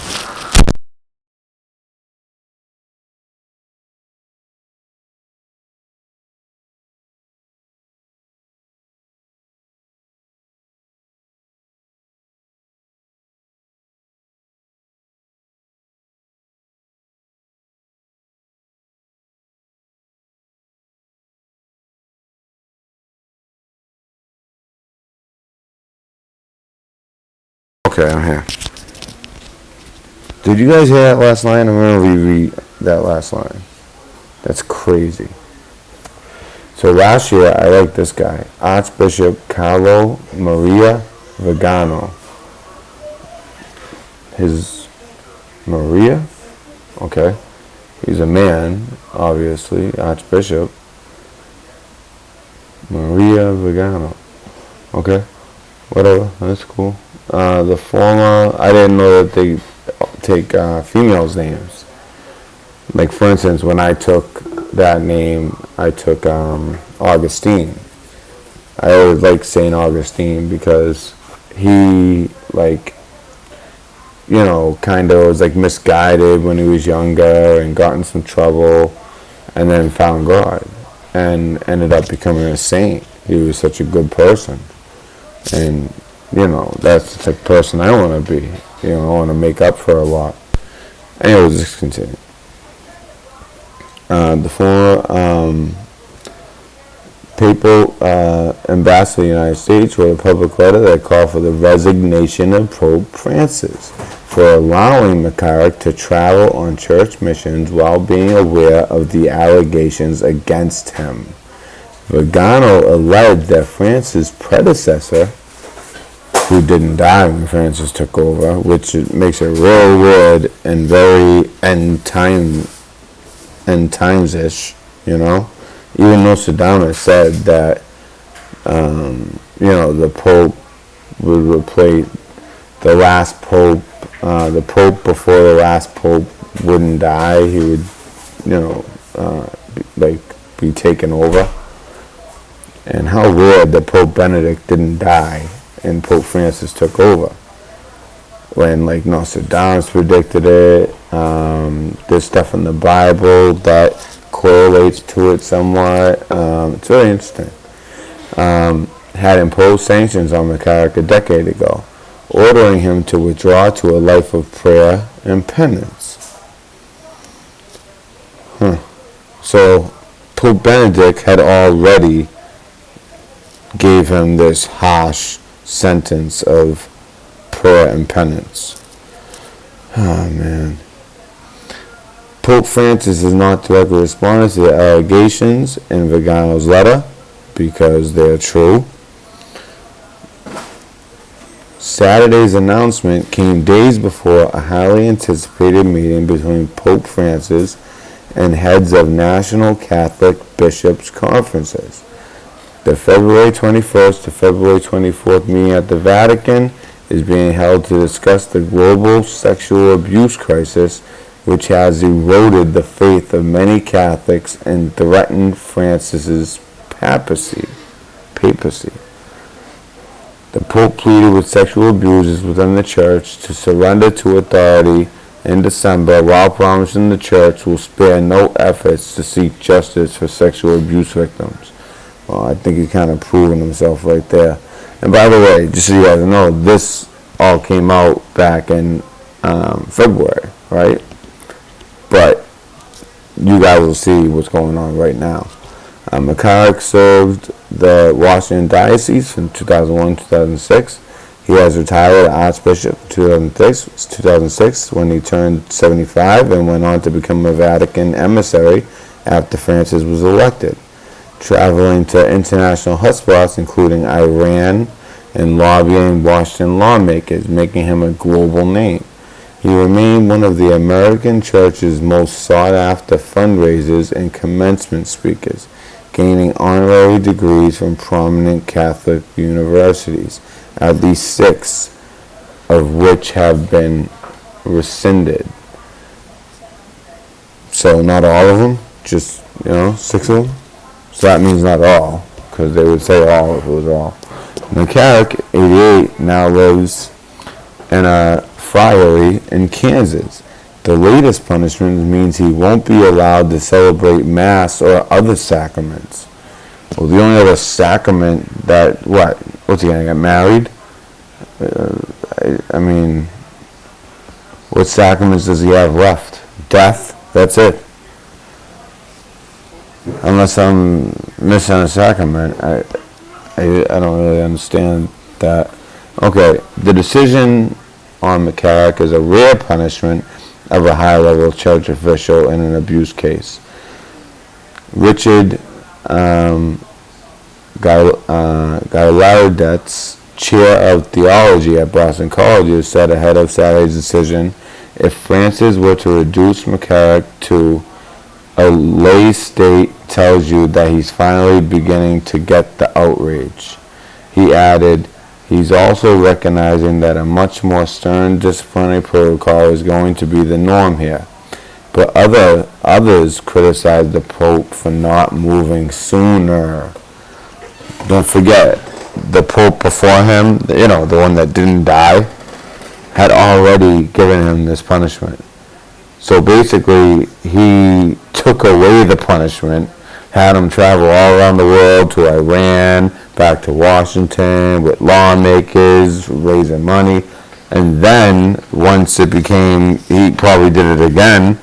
Okay, I'm here. Did you guys hear that last line? I'm going to reread that last line. That's crazy. So last year, I liked this guy, Archbishop Carlo Maria Vigano. His Maria? Okay. He's a man, obviously, Archbishop Maria Vigano. Okay. Whatever, that's cool. The former, I didn't know that they take females' names. Like, for instance, when I took that name, I took Augustine. I always liked St. Augustine because he, kind of was, misguided when he was younger and got in some trouble and then found God and ended up becoming a saint. He was such a good person. And, that's the type of person I want to be. I want to make up for a lot. Anyways, just continue. The former papal ambassador to the United States wrote a public letter that called for the resignation of Pope Francis for allowing McCarrick to travel on church missions while being aware of the allegations against him. Vigano alleged that Francis' predecessor, who didn't die when Francis took over, which makes it real weird and very end times-ish, you know. Even Nostradamus said that, the Pope would replace the last Pope, the Pope before the last Pope wouldn't die. He would, be taken over. And how weird that Pope Benedict didn't die and Pope Francis took over. When Nostradamus predicted it, there's stuff in the Bible that correlates to it somewhat. It's really interesting. Had imposed sanctions on McCarrick a decade ago, ordering him to withdraw to a life of prayer and penance. So Pope Benedict had already gave him this harsh sentence of prayer and penance. Oh, man. Pope Francis has not directly responded to the allegations in Vigano's letter because they're true. Saturday's announcement came days before a highly anticipated meeting between Pope Francis and heads of national Catholic bishops' conferences. The February 21st to February 24th meeting at the Vatican is being held to discuss the global sexual abuse crisis, which has eroded the faith of many Catholics and threatened Francis's papacy. The Pope pleaded with sexual abusers within the Church to surrender to authority in December, while promising the Church will spare no efforts to seek justice for sexual abuse victims. Well, I think he's kind of proven himself right there. And by the way, just so you guys know, this all came out back in February, right? But you guys will see what's going on right now. McCarrick served the Washington Diocese from 2001-2006. He has retired as Archbishop in 2006 when he turned 75 and went on to become a Vatican emissary after Francis was elected, traveling to international hotspots including Iran and lobbying Washington lawmakers, making him a global name. He remained one of the American Church's most sought-after fundraisers and commencement speakers, gaining honorary degrees from prominent Catholic universities, at least 6 of which have been rescinded. So not all of them, just 6 of them. So that means not all, because they would say all if it was all. McCarrick, 88, now lives in a friary in Kansas. The latest punishment means he won't be allowed to celebrate Mass or other sacraments. Well, the only other sacrament that, what's he going to get married? I mean, what sacraments does he have left? Death? That's it. Unless I'm missing a sacrament, I don't really understand that. Okay, the decision on McCarrick is a rare punishment of a high-level church official in an abuse case. Richard Gailardet's chair of theology at Boston College has said ahead of Saturday's decision, if Francis were to reduce McCarrick to a lay state, tells you that he's finally beginning to get the outrage. He added, he's also recognizing that a much more stern disciplinary protocol is going to be the norm here. But others criticize the Pope for not moving sooner. Don't forget, the Pope before him, the one that didn't die, had already given him this punishment. So basically, he took away the punishment, had him travel all around the world to Iran, back to Washington with lawmakers, raising money. And then, once it became, he probably did it again.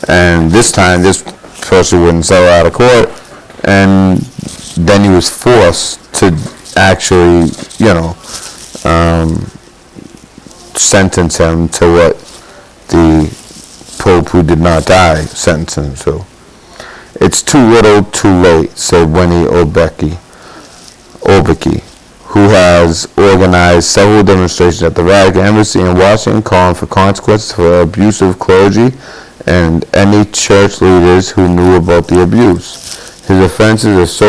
And this time, this person wouldn't settle out of court. And then he was forced to actually, sentence him to what the Pope who did not die sentenced him to. It's too little, too late, said Winnie Obeki, who has organized several demonstrations at the Vatican Embassy in Washington calling for consequences for abusive clergy and any church leaders who knew about the abuse. His offenses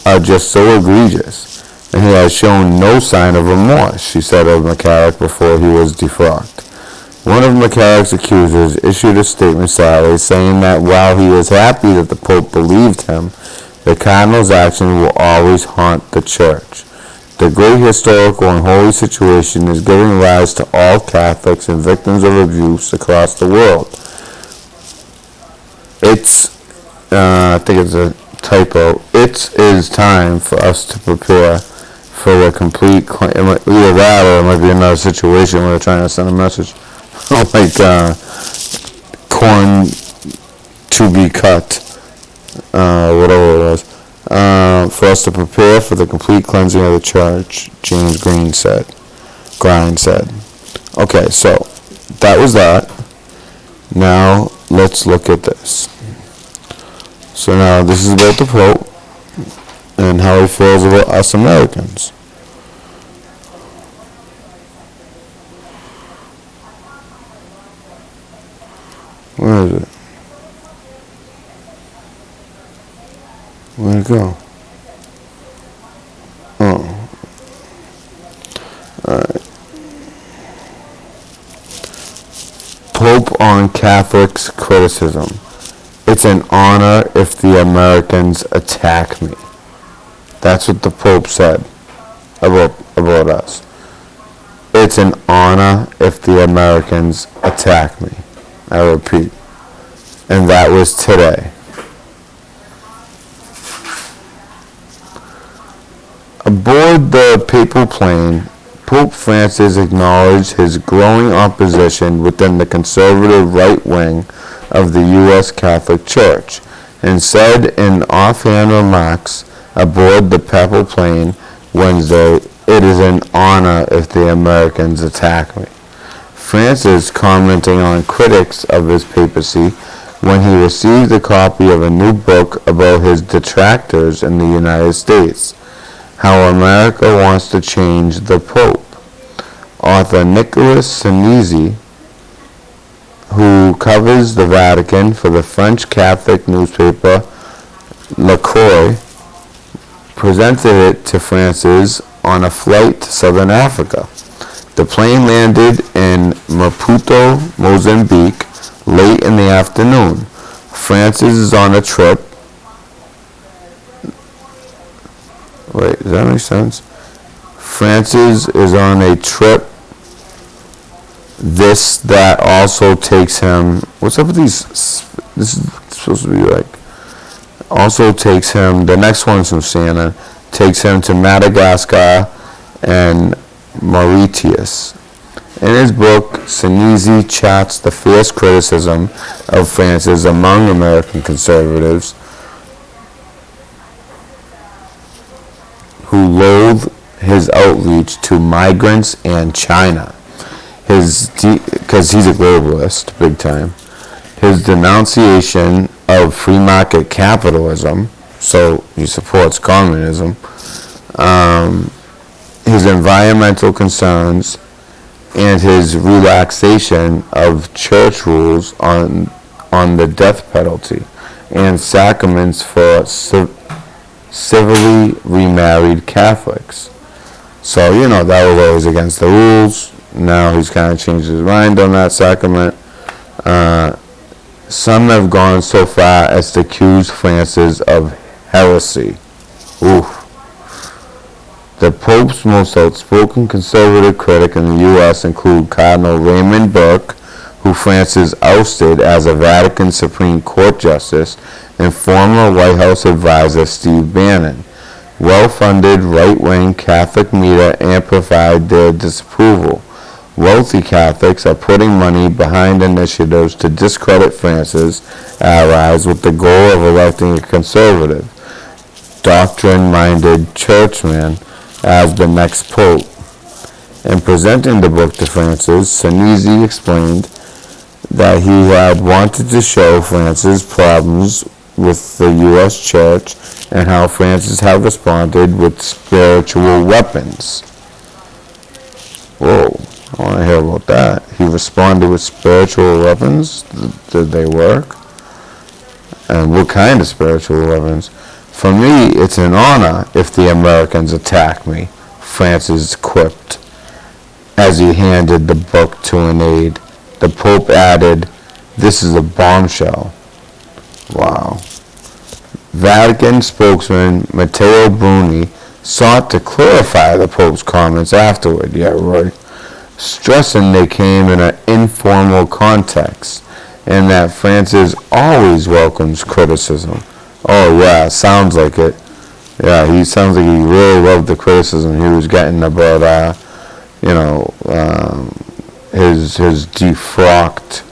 are just so egregious, and he has shown no sign of remorse, she said of McCarrick before he was defrocked. One of McCarrick's accusers issued a statement Saturday saying that while he is happy that the Pope believed him, the Cardinal's action will always haunt the Church. The great historical and holy situation is giving rise to all Catholics and victims of abuse across the world. I think it's a typo. It is time for us to prepare for a complete, either that or it might be another situation where they're trying to send a message like corn to be cut, whatever it was. For us to prepare for the complete cleansing of the Church, James Grind said. Okay, so that was that. Now let's look at this. So now this is about the Pope and how he feels about us Americans. Where is it? Where'd it go? Oh. Alright. Pope on Catholics' criticism. It's an honor if the Americans attack me. That's what the Pope said about us. It's an honor if the Americans attack me. I repeat. And that was today. Aboard the papal plane, Pope Francis acknowledged his growing opposition within the conservative right wing of the U.S. Catholic Church and said in offhand remarks aboard the papal plane Wednesday, "It is an honor if the Americans attack me." Francis commenting on critics of his papacy when he received a copy of a new book about his detractors in the United States, How America Wants to Change the Pope. Author Nicholas Sinisi, who covers the Vatican for the French Catholic newspaper Le Croix, presented it to Francis on a flight to southern Africa. The plane landed in Maputo, Mozambique, late in the afternoon. Francis is on a trip. Wait, does that make sense? Francis is on a trip. That also takes him. What's up with these? This is supposed to be like. Also takes him. The next one's from Santa. Takes him to Madagascar and Mauritius. In his book, Sinisi charts the fierce criticism of Francis among American conservatives who loathe his outreach to migrants and China. Because he's a globalist, big time. His denunciation of free market capitalism, so he supports communism, his environmental concerns, and his relaxation of church rules on the death penalty and sacraments for civilly remarried Catholics. So, that was always against the rules. Now he's kind of changed his mind on that sacrament. Some have gone so far as to accuse Francis of heresy. Oof. The Pope's most outspoken conservative critic in the U.S. include Cardinal Raymond Burke, who Francis ousted as a Vatican Supreme Court Justice, and former White House advisor Steve Bannon. Well-funded right-wing Catholic media amplified their disapproval. Wealthy Catholics are putting money behind initiatives to discredit Francis' allies with the goal of electing a conservative, doctrine-minded churchman as the next pope. In presenting the book to Francis, Sinisi explained that he had wanted to show Francis problems with the U.S. Church and how Francis had responded with spiritual weapons. Whoa, I want to hear about that. He responded with spiritual weapons? Did they work? And what kind of spiritual weapons? For me, it's an honor if the Americans attack me, Francis quipped as he handed the book to an aide. The Pope added, "This is a bombshell." Wow. Vatican spokesman Matteo Bruni sought to clarify the Pope's comments afterward, stressing they came in an informal context and that Francis always welcomes criticism. Oh yeah, sounds like it. Yeah, he sounds like he really loved the criticism he was getting about, his defrocked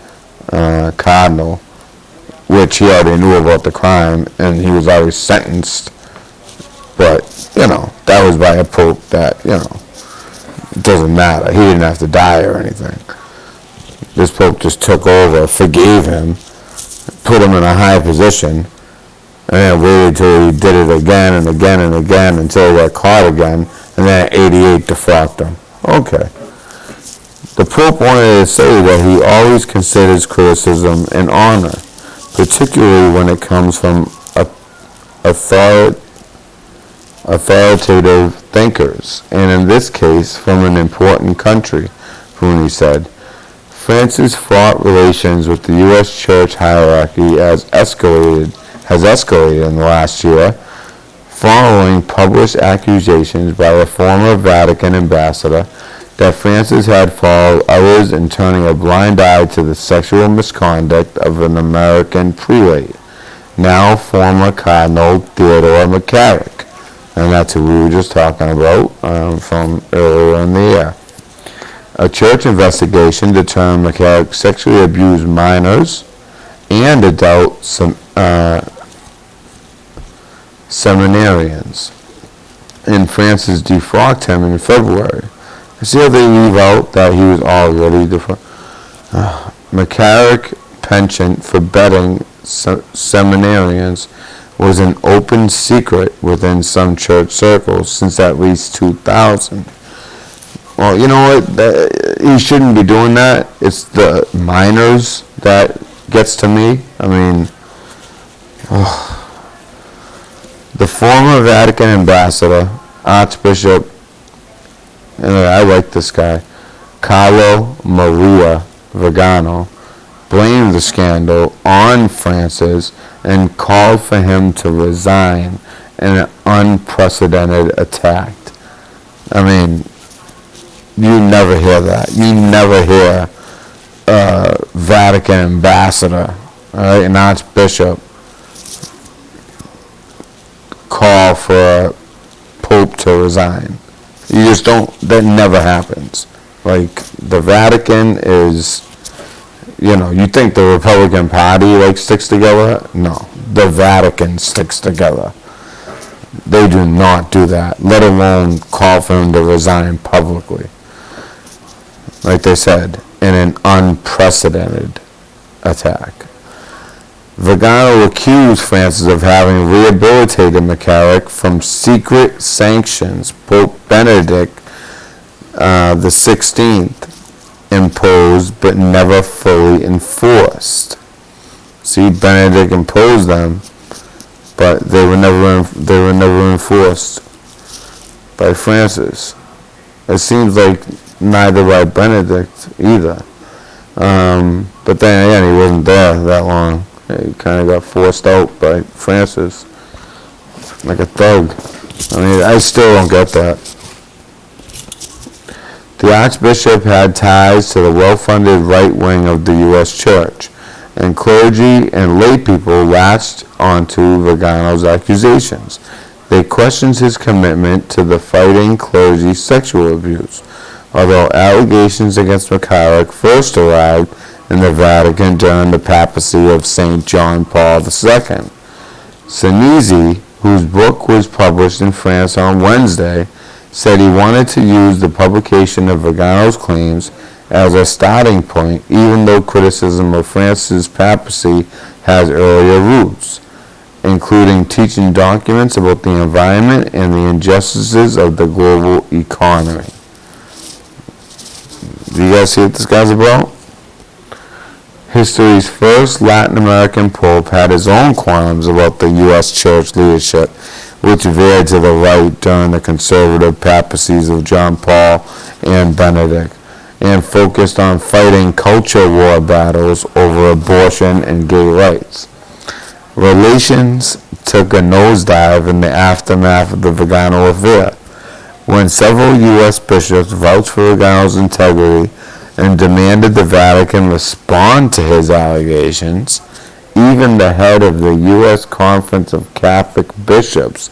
cardinal, which he already knew about the crime, and he was already sentenced. But, that was by a pope that, it doesn't matter. He didn't have to die or anything. This pope just took over, forgave him, put him in a high position, and then waited till he did it again and again and again until he got caught again, and then at 88 defrocked him. Okay. The Pope wanted to say that he always considers criticism an honor, particularly when it comes from authoritative thinkers, and in this case from an important country, Rooney said. France's fraught relations with the U.S. church hierarchy has escalated in the last year, following published accusations by a former Vatican ambassador that Francis had followed others in turning a blind eye to the sexual misconduct of an American prelate, now former Cardinal Theodore McCarrick. And that's who we were just talking about from earlier in the year. A church investigation determined McCarrick sexually abused minors and adult seminarians, and Francis defrocked him in February. See how they leave out that he was already defrocked? McCarrick penchant for bedding seminarians was an open secret within some church circles since at least 2000. Well, you know what? He shouldn't be doing that. It's the minors that gets to me. I mean, the former Vatican ambassador, Archbishop, and I like this guy, Carlo Maria Vigano, blamed the scandal on Francis and called for him to resign in an unprecedented attack. I mean, you never hear that. You never hear a Vatican ambassador, an archbishop, call for a pope to resign. You just don't. That never happens. Like, the Vatican is, you think the Republican Party sticks together? No, the Vatican sticks together. They do not do that, let alone call for him to resign publicly. Like they said, in an unprecedented attack. Vigano accused Francis of having rehabilitated McCarrick from secret sanctions Pope Benedict the 16th imposed but never fully enforced. See, Benedict imposed them, but they were never enforced by Francis. It seems like neither by Benedict either. But then again, he wasn't there that long. He kind of got forced out by Francis, like a thug. I mean, I still don't get that. The Archbishop had ties to the well-funded right wing of the U.S. Church, and clergy and lay people latched onto Vigano's accusations. They questioned his commitment to the fighting clergy's sexual abuse, although allegations against McCarrick first arrived in the Vatican during the papacy of St. John Paul II. Sinisi, whose book was published in France on Wednesday, said he wanted to use the publication of Vigano's claims as a starting point, even though criticism of France's papacy has earlier roots, including teaching documents about the environment and the injustices of the global economy. Do you guys see what this guy's about? History's first Latin American pope had his own qualms about the U.S. church leadership, which veered to the right during the conservative papacies of John Paul and Benedict, and focused on fighting culture war battles over abortion and gay rights. Relations took a nosedive in the aftermath of the Vigano affair, when several U.S. bishops vouched for Vigano's integrity and demanded the Vatican respond to his allegations. Even the head of the U.S. Conference of Catholic Bishops,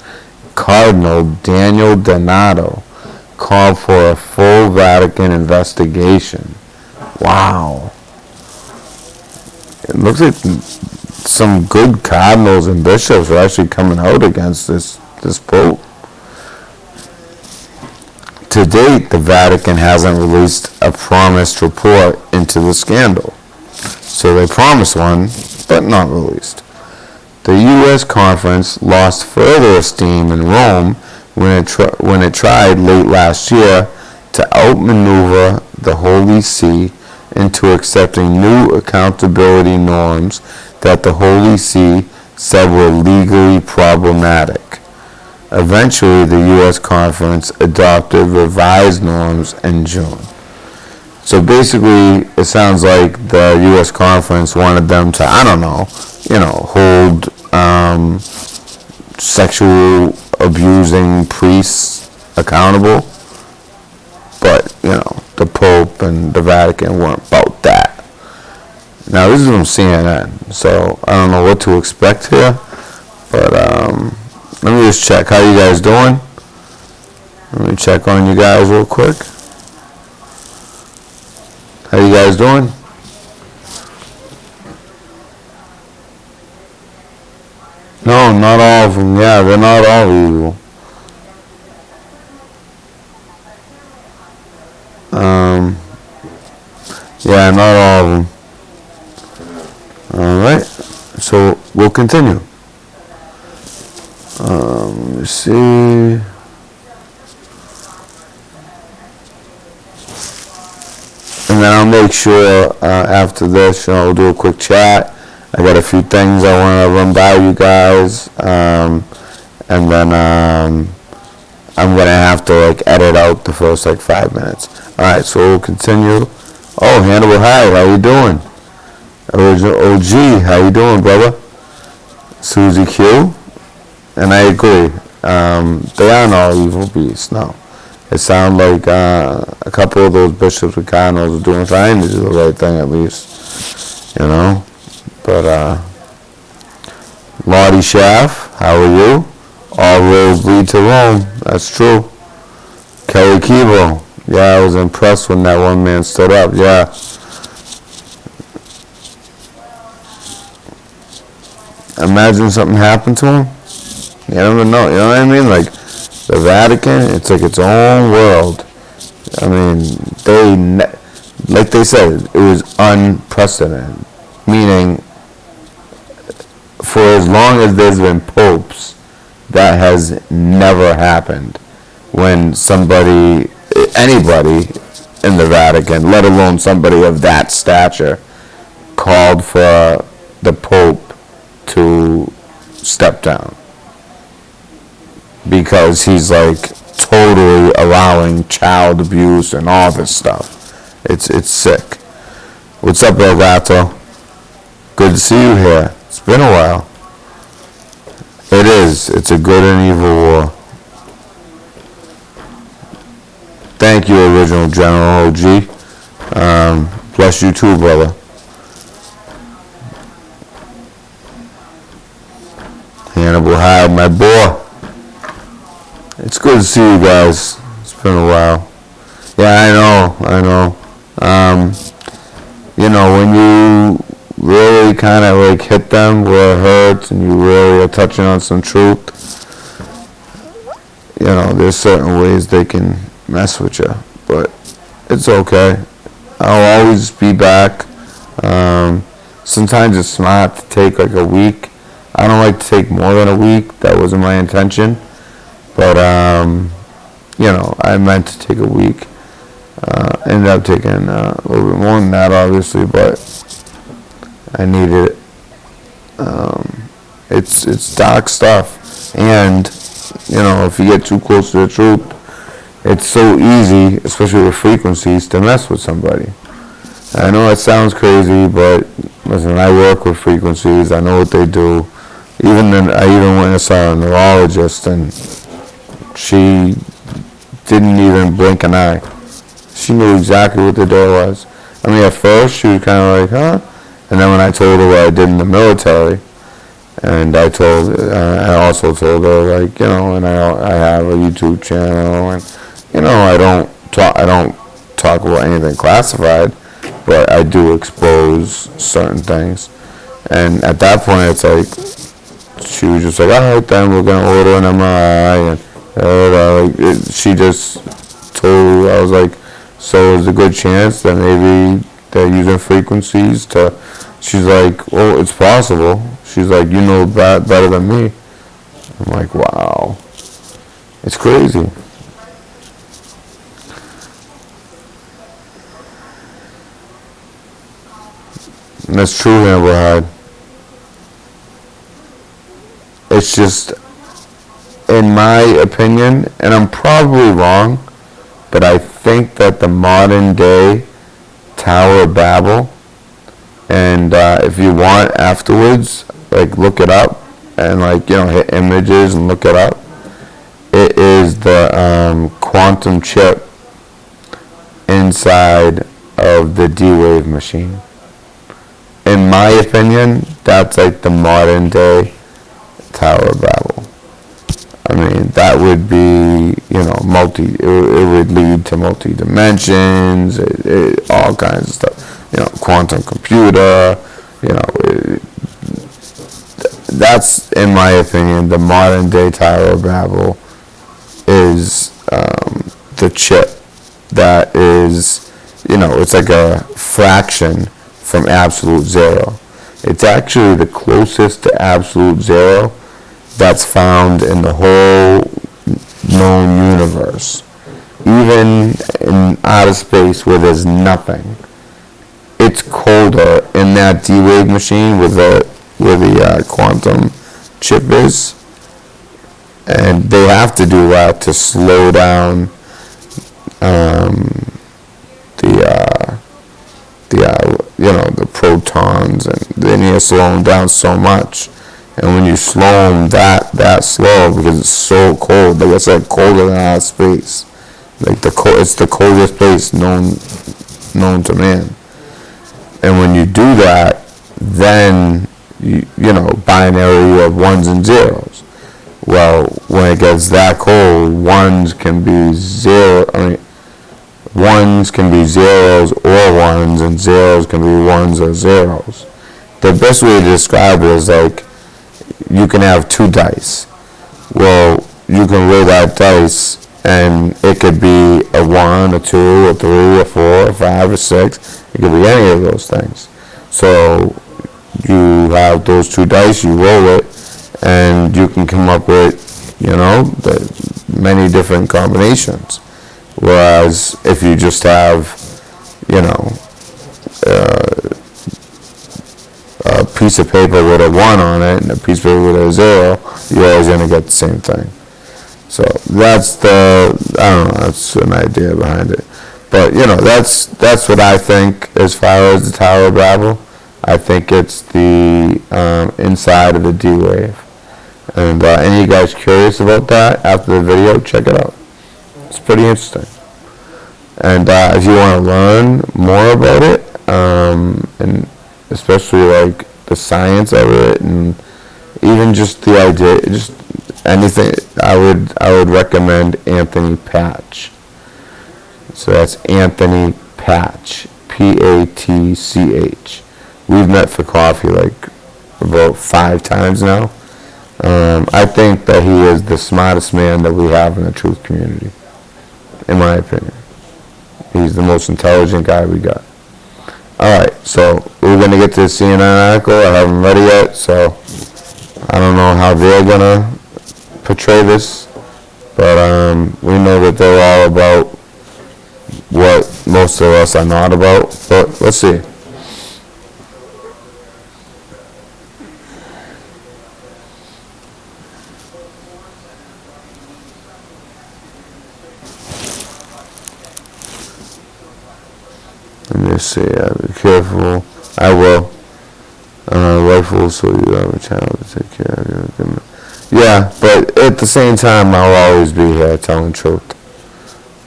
Cardinal Daniel Donato, called for a full Vatican investigation. Wow. It looks like some good cardinals and bishops are actually coming out against this pope. To date, the Vatican hasn't released a promised report into the scandal. So they promised one, but not released. The U.S. conference lost further steam in Rome when it tried late last year to outmaneuver the Holy See into accepting new accountability norms that the Holy See said were legally problematic. Eventually, the U.S. conference adopted revised norms in June. So basically, it sounds like the U.S. conference wanted them to, hold sexual abusing priests accountable. But, the Pope and the Vatican weren't about that. Now, this is from CNN, so I don't know what to expect here, but let me just check. How you guys doing? Let me check on you guys real quick. How you guys doing? No, not all of them. Yeah, they're not all evil. Yeah, not all of them. Alright, so we'll continue. Let me see. And then I'll make sure after this, we'll do a quick chat. I got a few things I want to run by you guys. And then I'm going to have to edit out the first 5 minutes. Alright, so we'll continue. Oh, Hannibal, hi, how you doing? Original OG, how you doing, brother? Susie Q, and I agree. They aren't all evil beasts, no. It sounds like a couple of those bishops and cardinals are trying to do the right thing at least, But, Lottie Schaff, how are you? All roads lead to Rome, that's true. Kelly Keeble, yeah, I was impressed when that one man stood up, yeah. Imagine something happened to him. You never know, you know what I mean? The Vatican, it's like its own world. I mean, like they said, it was unprecedented. Meaning, for as long as there's been popes, that has never happened. When anybody in the Vatican, let alone somebody of that stature, called for the Pope to step down. Because he's totally allowing child abuse and all this stuff. It's sick. What's up, El Gato? Good to see you here. It's been a while. It is. It's a good and evil war. Thank you, Original General OG. Bless you too, brother. Hannibal Hyde, my boy. It's good to see you guys. It's been a while. Yeah, I know. When you really kind of hit them where it hurts and you really are touching on some truth, there's certain ways they can mess with you, but it's okay. I'll always be back. Sometimes it's smart to take a week. I don't like to take more than a week. That wasn't my intention, but I meant to take a week. Ended up taking a little bit more than that, obviously, but I needed it. It's dark stuff, and if you get too close to the truth, it's so easy, especially with frequencies, to mess with somebody. I know it sounds crazy, but listen, I work with frequencies. I know what they do. I even went and saw a neurologist, and she didn't even blink an eye. She knew exactly what the deal was. I mean, at first she was kind of like, huh? And then when I told her what I did in the military, and I also told her, like, and I have a YouTube channel, and I don't talk about anything classified, but I do expose certain things. And at that point, it's like, she was just like, all right, then we're gonna order an MRI, and she just told, I was like, so there's a good chance that maybe they're using frequencies to. She's like, well, it's possible. She's like, you know that better than me. I'm like, wow, it's crazy. And that's true, Amberhide. It's just, in my opinion, and I'm probably wrong, but I think that the modern day Tower of Babel, and if you want afterwards, like, look it up, and hit images and look it up. It is the quantum chip inside of the D-Wave machine. In my opinion, that's like the modern day Tower of Babel. I mean, that would be, it would lead to multi-dimensions, all kinds of stuff. Quantum computer, that's, in my opinion, the modern day Tower of Babel is the chip that is, it's like a fraction from absolute zero. It's actually the closest to absolute zero that's found in the whole known universe. Even in outer space where there's nothing, it's colder in that D-Wave machine where the quantum chip is, and they have to do that to slow down the protons, and they need to slow them down so much. And when you slow them that slow, because it's so cold, like I said, colder than outer space. Like it's the coldest place known to man. And when you do that, then binary of ones and zeros. Well, when it gets that cold, ones can be zeros or ones, and zeros can be ones or zeros. The best way to describe it is like, you can have two dice. Well, you can roll that dice, and it could be a 1, a 2, a 3, a 4, a 5, a 6. It could be any of those things. So you have those two dice, you roll it, and you can come up with, many different combinations. Whereas if you just have, a piece of paper with a 1 on it and a piece of paper with a 0, you're always going to get the same thing. So that's that's an idea behind it. But, that's what I think as far as the Tower of Babel. I think it's the inside of the D-Wave. And any of you guys curious about that after the video, check it out. It's pretty interesting. And if you want to learn more about it, and especially like the science of it, and even just the idea, just anything, I would recommend Anthony Patch. So that's Anthony Patch, Patch. We've met for coffee like about 5 times now. I think that he is the smartest man that we have in the truth community, in my opinion. He's the most intelligent guy we got. Alright, so we're going to get to the CNN article. I haven't read it yet, so I don't know how they're going to portray this, but we know that they're all about what most of us are not about, but let's see. me see. Be careful. I will. Rightful, so you have a child to take care of you. Yeah, but at the same time, I'll always be here telling truth.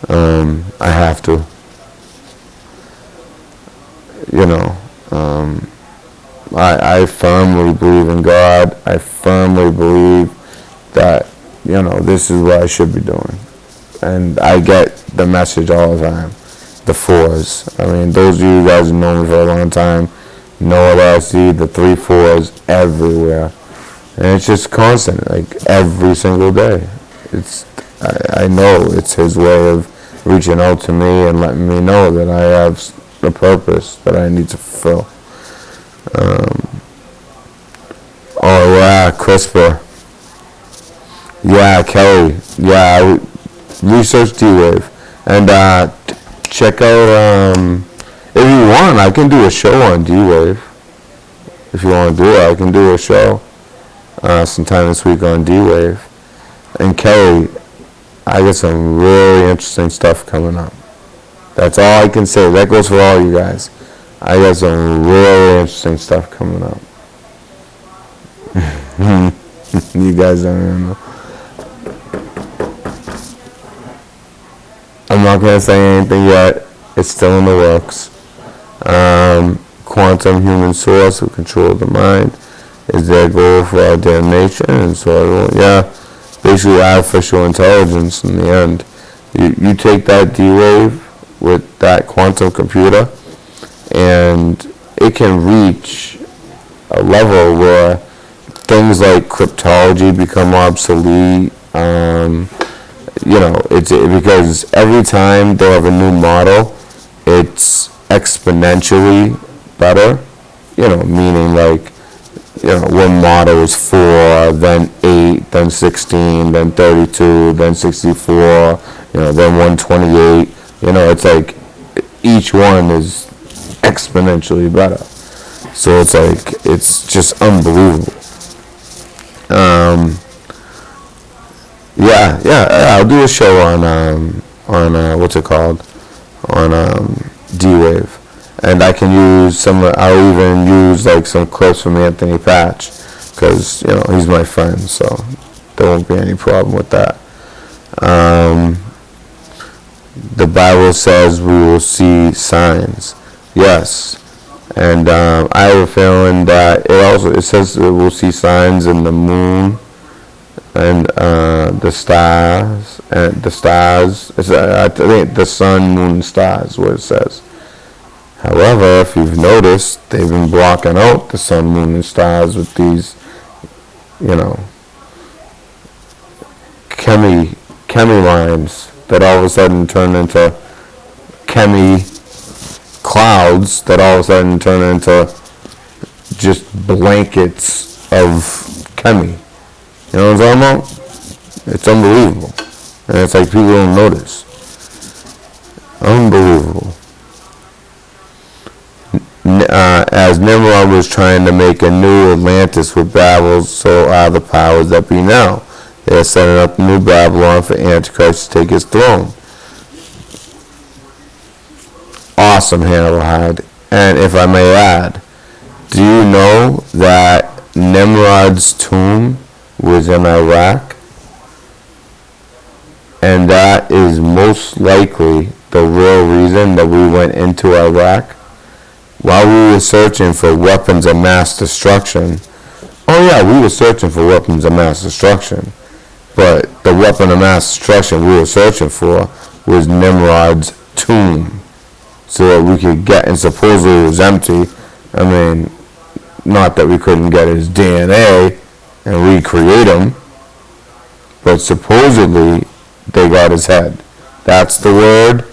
I have to. I firmly believe in God. I firmly believe that, this is what I should be doing. And I get the message all the time. The fours. I mean, those of you guys who know me for a long time know that I see the 3 4s everywhere. And it's just constant, like every single day. I know it's his way of reaching out to me and letting me know that I have a purpose that I need to fulfill. Oh yeah, CRISPR. Yeah, Kelly. Yeah, research D-Wave. And check out, if you want, I can do a show on D-Wave. If you want to do it, I can do a show sometime this week on D-Wave. And Kelly, I got some really interesting stuff coming up. That's all I can say. That goes for all you guys. I got some really interesting stuff coming up. You guys don't even know. I'm not going to say anything yet. It's still in the works. Quantum human source who control the mind is their goal for our damnation. And so, basically artificial intelligence in the end. You take that D-Wave with that quantum computer, and it can reach a level where things like cryptology become obsolete. It's because every time they have a new model, it's exponentially better. Meaning like, one model is 4, then 8, then 16, then 32, then 64, then 128. It's like each one is exponentially better. So it's like, it's just unbelievable. I'll do a show on what's it called? On D-Wave. And I can use I'll even use like some clips from Anthony Patch, because, he's my friend, so there won't be any problem with that. The Bible says we will see signs. Yes. And I have a feeling that it says that we'll see signs in the moon and the stars. And the stars. I think the sun, moon, and stars, what it says. However, if you've noticed, they've been blocking out the sun, moon, and stars with these, chemi lines that all of a sudden turn into chemi clouds that all of a sudden turn into just blankets of chemi. You know what I'm talking about? It's unbelievable. And it's like people don't notice. Unbelievable. As Nimrod was trying to make a new Atlantis with Babel, so are the powers that be now. They are setting up new Babylon for Antichrist to take his throne. Awesome, Hannibal Hyde. And if I may add, do you know that Nimrod's tomb was in Iraq? And that is most likely the real reason that we went into Iraq. While we were searching for weapons of mass destruction, we were searching for weapons of mass destruction, but the weapon of mass destruction we were searching for was Nimrod's tomb, so that we could get, and supposedly it was empty. I mean, not that we couldn't get his DNA and recreate him, but supposedly they got his head. That's the word.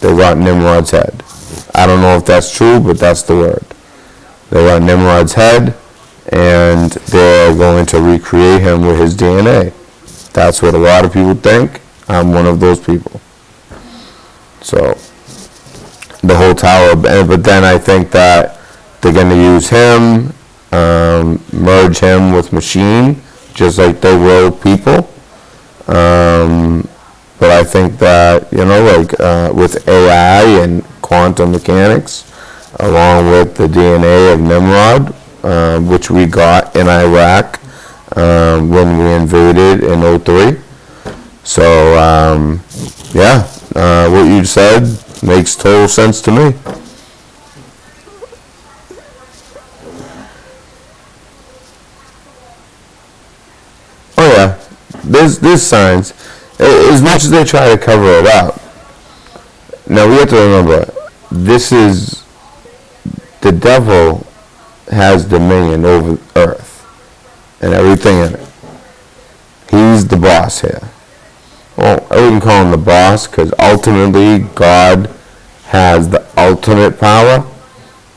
They got Nimrod's head. I don't know if that's true, but that's the word. They got Nimrod's head, and they're going to recreate him with his DNA. That's what a lot of people think. I'm one of those people. So, the whole tower, but then I think that they're going to use him, merge him with machine, just like they will people. But I think that, with AI and quantum mechanics, along with the DNA of Nimrod, which we got in Iraq when we invaded in '03. So, what you said makes total sense to me. Oh yeah, there's signs. As much as they try to cover it up. Now we have to remember, the devil has dominion over earth and everything in it. He's the boss here. Well, I wouldn't call him the boss, because ultimately God has the ultimate power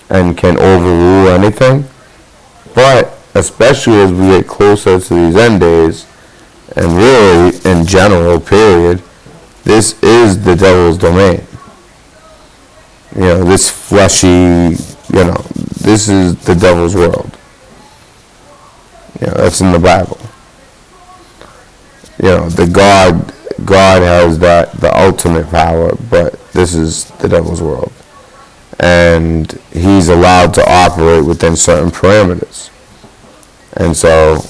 and can overrule anything. But especially as we get closer to these end days, and really in general, period, this is the devil's domain. This fleshy, this is the devil's world. That's in the Bible. The God has the ultimate power, but this is the devil's world. And he's allowed to operate within certain parameters. And so,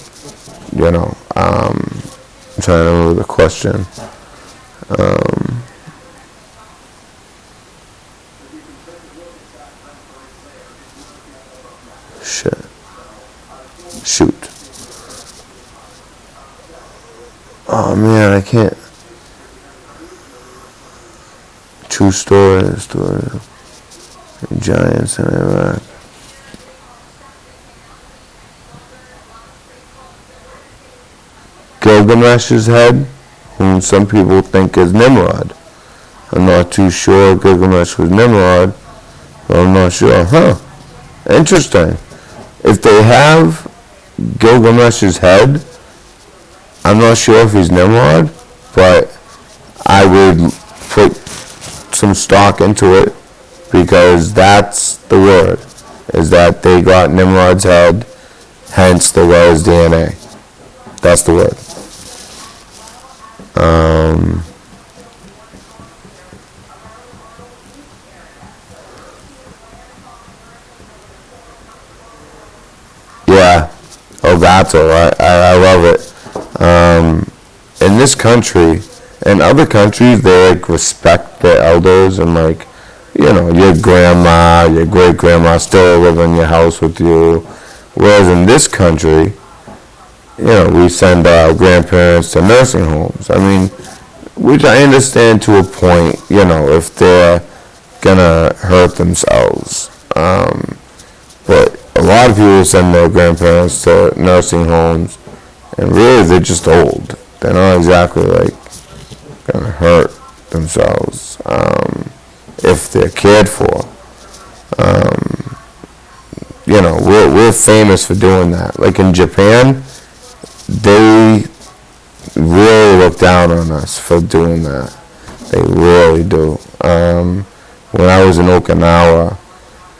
I'm trying to remember the question. Shoot. Oh man, I can't. True story Giants in Iraq. Gilgamesh's head, whom some people think is Nimrod. I'm not too sure Gilgamesh was Nimrod, but I'm not sure. Interesting. If they have Gilgamesh's head, I'm not sure if he's Nimrod, but I would put some stock into it, because that's the word, is that they got Nimrod's head, hence there was DNA. That's the word. Yeah. Gato, I love it. In this country, in other countries, they respect their elders, and your grandma, your great grandma still live in your house with you. Whereas in this country, we send our grandparents to nursing homes. I mean, which I understand to a point, if they're gonna hurt themselves. But a lot of people send their grandparents to nursing homes, and really they're just old. They're not exactly gonna hurt themselves if they're cared for. We're famous for doing that. Like in Japan, they really look down on us for doing that. They really do. When I was in Okinawa,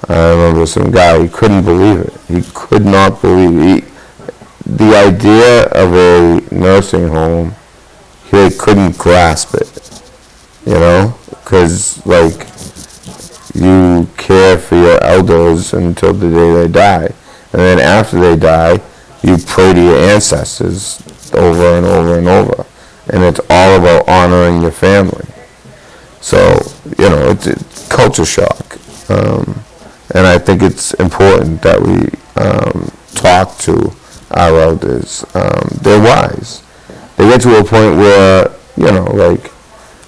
I remember some guy, he couldn't believe it. He could not believe it. The idea of a nursing home, he couldn't grasp it. Because, you care for your elders until the day they die. And then after they die, you pray to your ancestors over and over and over. And it's all about honoring your family. So, it's culture shock. And I think it's important that we talk to our elders. They're wise. They get to a point where,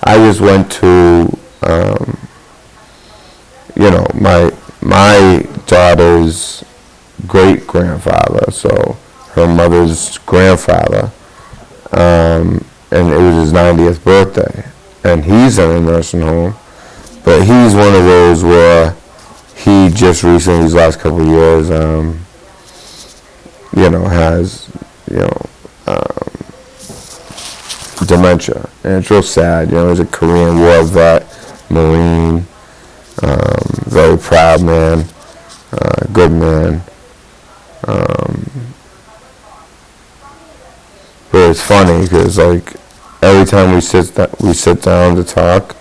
I just went to, my daughter's great-grandfather, so her mother's grandfather, and it was his 90th birthday. And he's in a nursing home, but he's one of those where he just recently, these last couple of years, has, dementia. And it's real sad. He's a Korean War vet, Marine, very proud man, good man. But it's funny because every time we sit down to talk,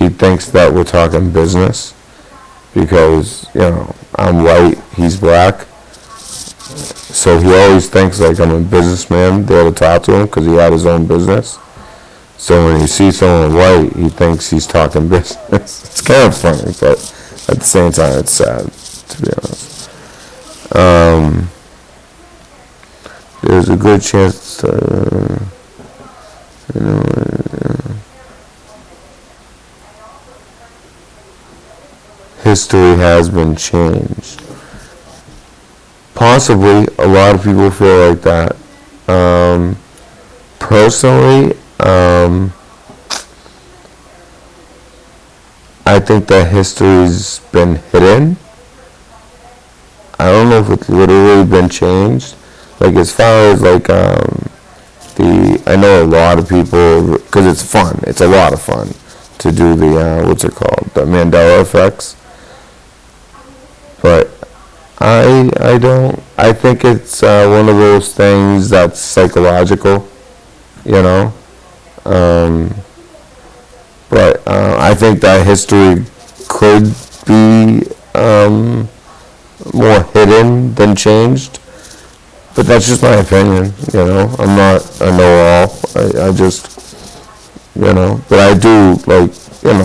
he thinks that we're talking business because, I'm white, he's black. So he always thinks like I'm a businessman there to talk to him because he had his own business. So when he sees someone white, he thinks he's talking business. It's kind of funny, but at the same time, it's sad, to be honest. There's a good chance to, history has been changed. Possibly, a lot of people feel like that. Personally, I think that history's been hidden. I don't know if it's literally been changed. Like as far as like I know a lot of people, because it's fun. It's a lot of fun to do the what's it called, the Mandela effects. But I don't. I think it's one of those things that's psychological, But I think that history could be more hidden than changed. But that's just my opinion, I'm not a know-all. I just, But I do,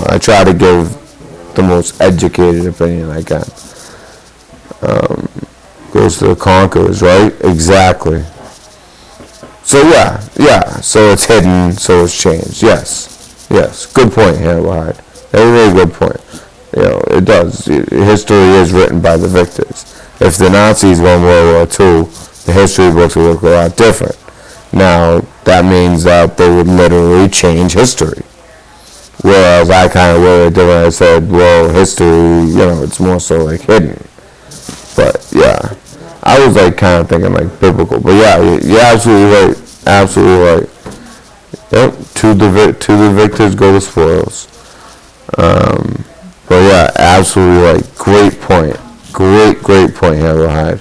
I try to give the most educated opinion I can. Goes to the conquerors, right? Exactly. So yeah. So it's hidden, so it's changed. Yes. Good point here, Wahid. A really good point. It does. History is written by the victors. If the Nazis won World War II, the history books would look a lot different. Now, that means that they would literally change history. Whereas I kind of worded it different. I said, well, history, it's more so like hidden. But yeah, I was like kind of thinking like biblical. But yeah, you're absolutely right. Absolutely right. Yep, to the victors go the spoils. But yeah, absolutely right. Great point. Great point here, Rahad.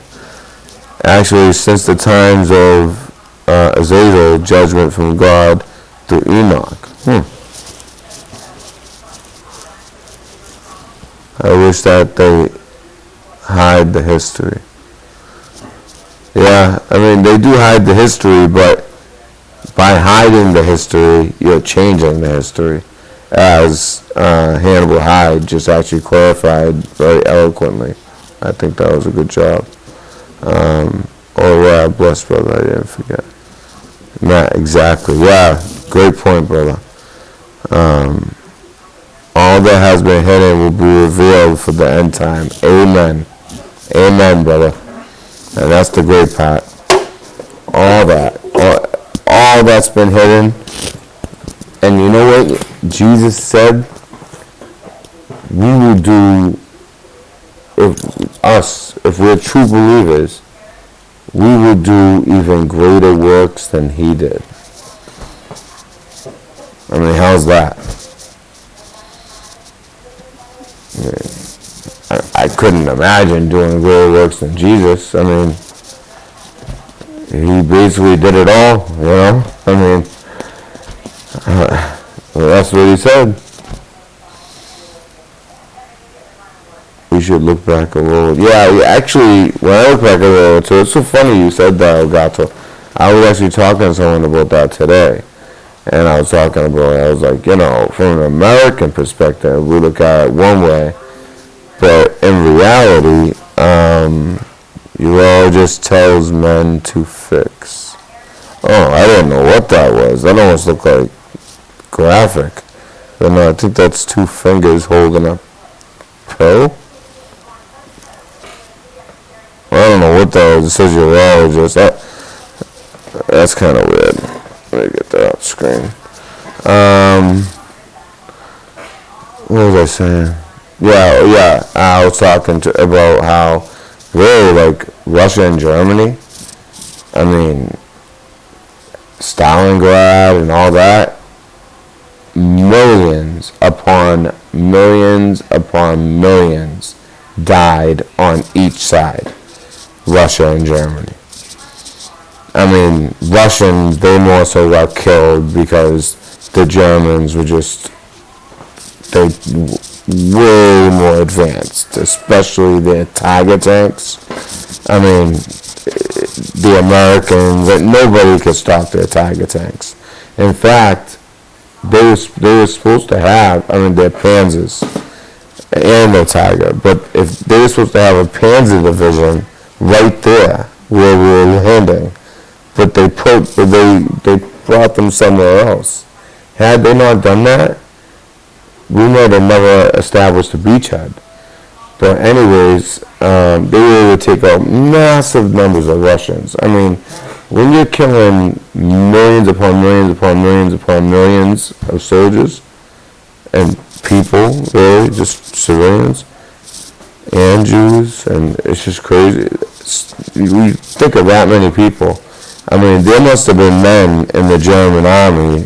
Actually, since the times of Azazel, judgment from God through Enoch. I wish that they hide the history. Yeah, I mean, they do hide the history, but by hiding the history, you're changing the history. As Hannibal Hyde just actually clarified very eloquently. I think that was a good job. Bless brother, I didn't forget. Matt, exactly. Yeah, great point, brother. All that has been hidden will be revealed for the end time. Amen. Amen, brother. And that's the great part. All that's been hidden. And you know what? Jesus said, we will do, if we're true believers, we will do even greater works than he did. I mean, how's that? I couldn't imagine doing greater works than Jesus. I mean, he basically did it all, I mean, well, that's what he said. We should look back a little. Yeah, actually, when I look back a little, so it's so funny you said that, Elgato. I was actually talking to someone about that today. And I was talking about, I was like, from an American perspective, we look at it one way. But in reality, law just tells men to fix. Oh, I didn't know what that was. That almost looked like graphic. But no, I think that's two fingers holding a pill. I don't know what that was. It says urologist. That's kind of weird. Let me get that off the screen. What was I saying? Yeah. I was talking about how really like Russia and Germany. I mean, Stalingrad and all that. Millions upon millions upon millions died on each side. Russia and Germany. I mean, Russians, they more so got killed because the Germans were just they way more advanced, especially their Tiger tanks. I mean, the Americans, nobody could stop their Tiger tanks. In fact, they were supposed to have, I mean, their Panzers and their Tiger, but if they were supposed to have a Panzer division right there where we were landing, but they brought them somewhere else. Had they not done that, we might have never established a beachhead. But anyways, they were able to take out massive numbers of Russians. I mean, when you're killing millions upon millions upon millions upon millions of soldiers and people, really, just civilians and Jews, and it's just crazy. You think of that many people. I mean, there must have been men in the German army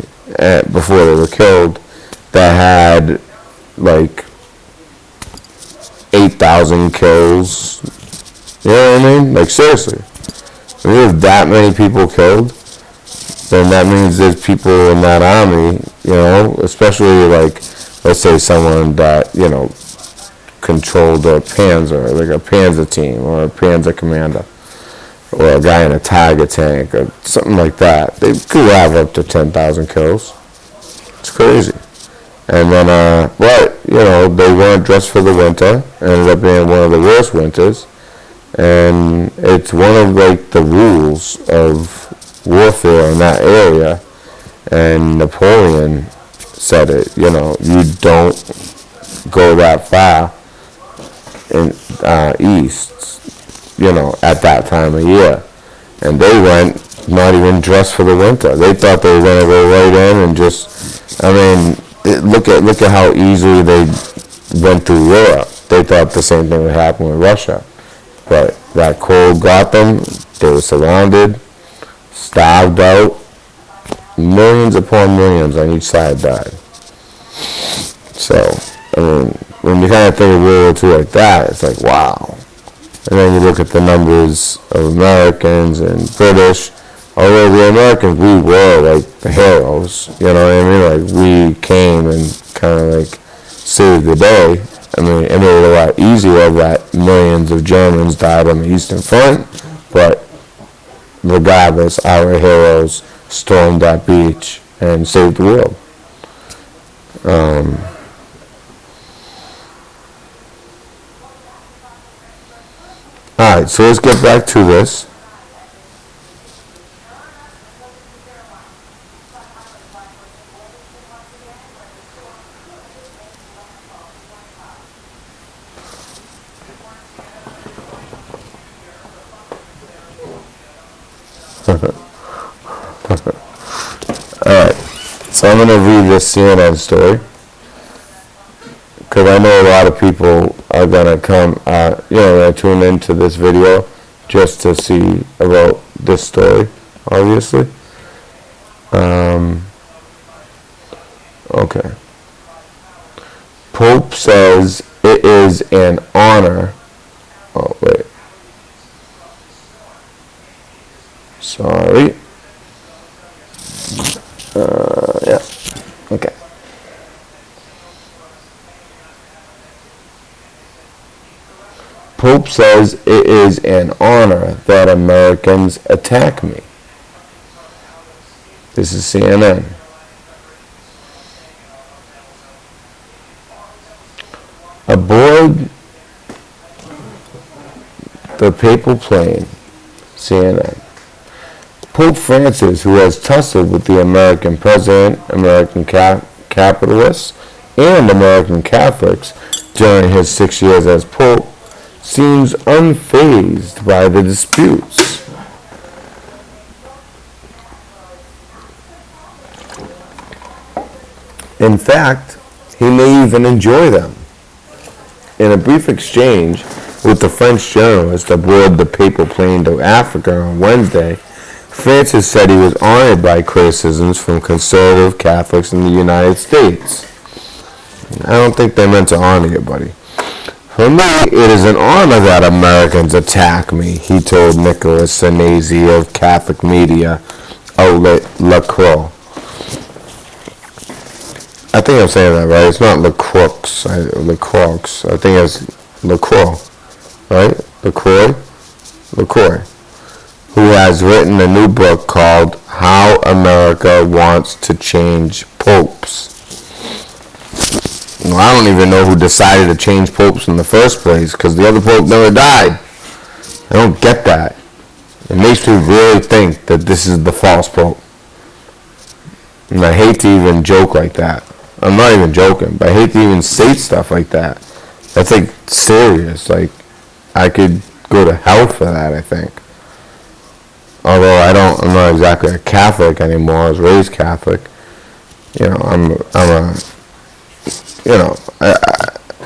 before they were killed that had like 8,000 kills. You know what I mean? Like, seriously. If you have that many people killed, then that means there's people in that army, you know, especially like, let's say someone that, you know, controlled a Panzer, like a Panzer team or a Panzer commander, or a guy in a Tiger tank or something like that. They could have up to 10,000 kills. It's crazy. And then, but, you know, they weren't dressed for the winter. It ended up being one of the worst winters. And it's one of, like, the rules of warfare in that area. And Napoleon said it, you know, you don't go that far in east, you know, at that time of year. And they went not even dressed for the winter. They thought they were going to go right in and just, I mean, look at how easily they went through Europe. They thought the same thing would happen with Russia. But that cold got them. They were surrounded, starved out. Millions upon millions on each side died. So, I mean, when you kind of think of World War II like that, it's like, wow. And then you look at the numbers of Americans and British. Although the Americans, we were like the heroes, you know what I mean? Like, we came and kind of like saved the day. I mean, it made it a lot easier that millions of Germans died on the Eastern Front, but regardless, our heroes stormed that beach and saved the world. Alright, so let's get back to this. Alright, so I'm going to read this CNN story, because I know a lot of people are going to come, tune into this video just to see about this story, obviously. Okay. Pope says it is an honor. Oh, wait. Sorry. Yeah. Okay. Pope says it is an honor that Americans attack me. This is CNN. Aboard the papal plane, CNN. Pope Francis, who has tussled with the American president, American capitalists, and American Catholics during his 6 years as Pope, seems unfazed by the disputes. In fact, he may even enjoy them. In a brief exchange with the French journalist aboard the papal plane to Africa on Wednesday, Francis said he was honored by criticisms from conservative Catholics in the United States. I don't think they meant to honor you, buddy. For me, it is an honor that Americans attack me, he told Nicholas Sinesi of Catholic media outlet La Croix. A think I'm saying that right. It's not LaCroix. LaCroix. I think it's LaCroix, right? LaCroix, who has written a new book called How America Wants to Change Popes. Well, I don't even know who decided to change popes in the first place, because the other pope never died. I don't get that. It makes me really think that this is the false pope. And I hate to even joke like that. I'm not even joking, but I hate to even state stuff like that. That's like serious. Like, I could go to hell for that, I think. Although I'm not exactly a Catholic anymore. I was raised Catholic. You know,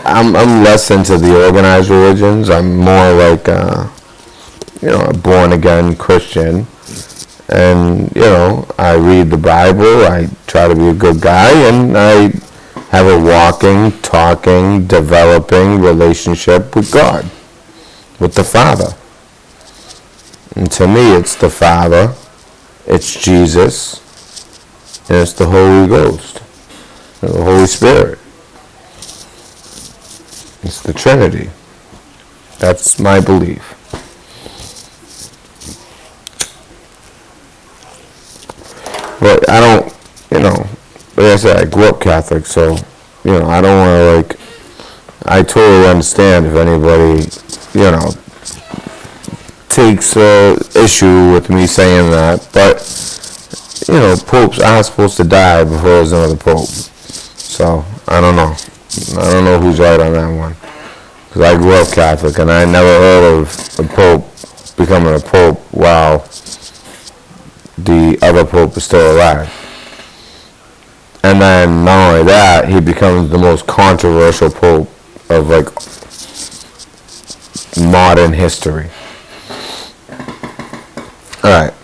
I'm less into the organized religions. I'm more like a born again Christian. And, I read the Bible, I try to be a good guy, and I have a walking, talking, developing relationship with God, with the Father. And to me, it's the Father, it's Jesus, and it's the Holy Ghost, and the Holy Spirit. It's the Trinity. That's my belief. But I don't, like I said, I grew up Catholic, so, I don't want to, I totally understand if anybody, takes issue with me saying that, but, popes aren't supposed to die before there's another pope. So, I don't know. I don't know who's right on that one. Because I grew up Catholic, and I never heard of a pope becoming a pope while the other pope is still alive. And then not only that, he becomes the most controversial pope of modern history. Alright.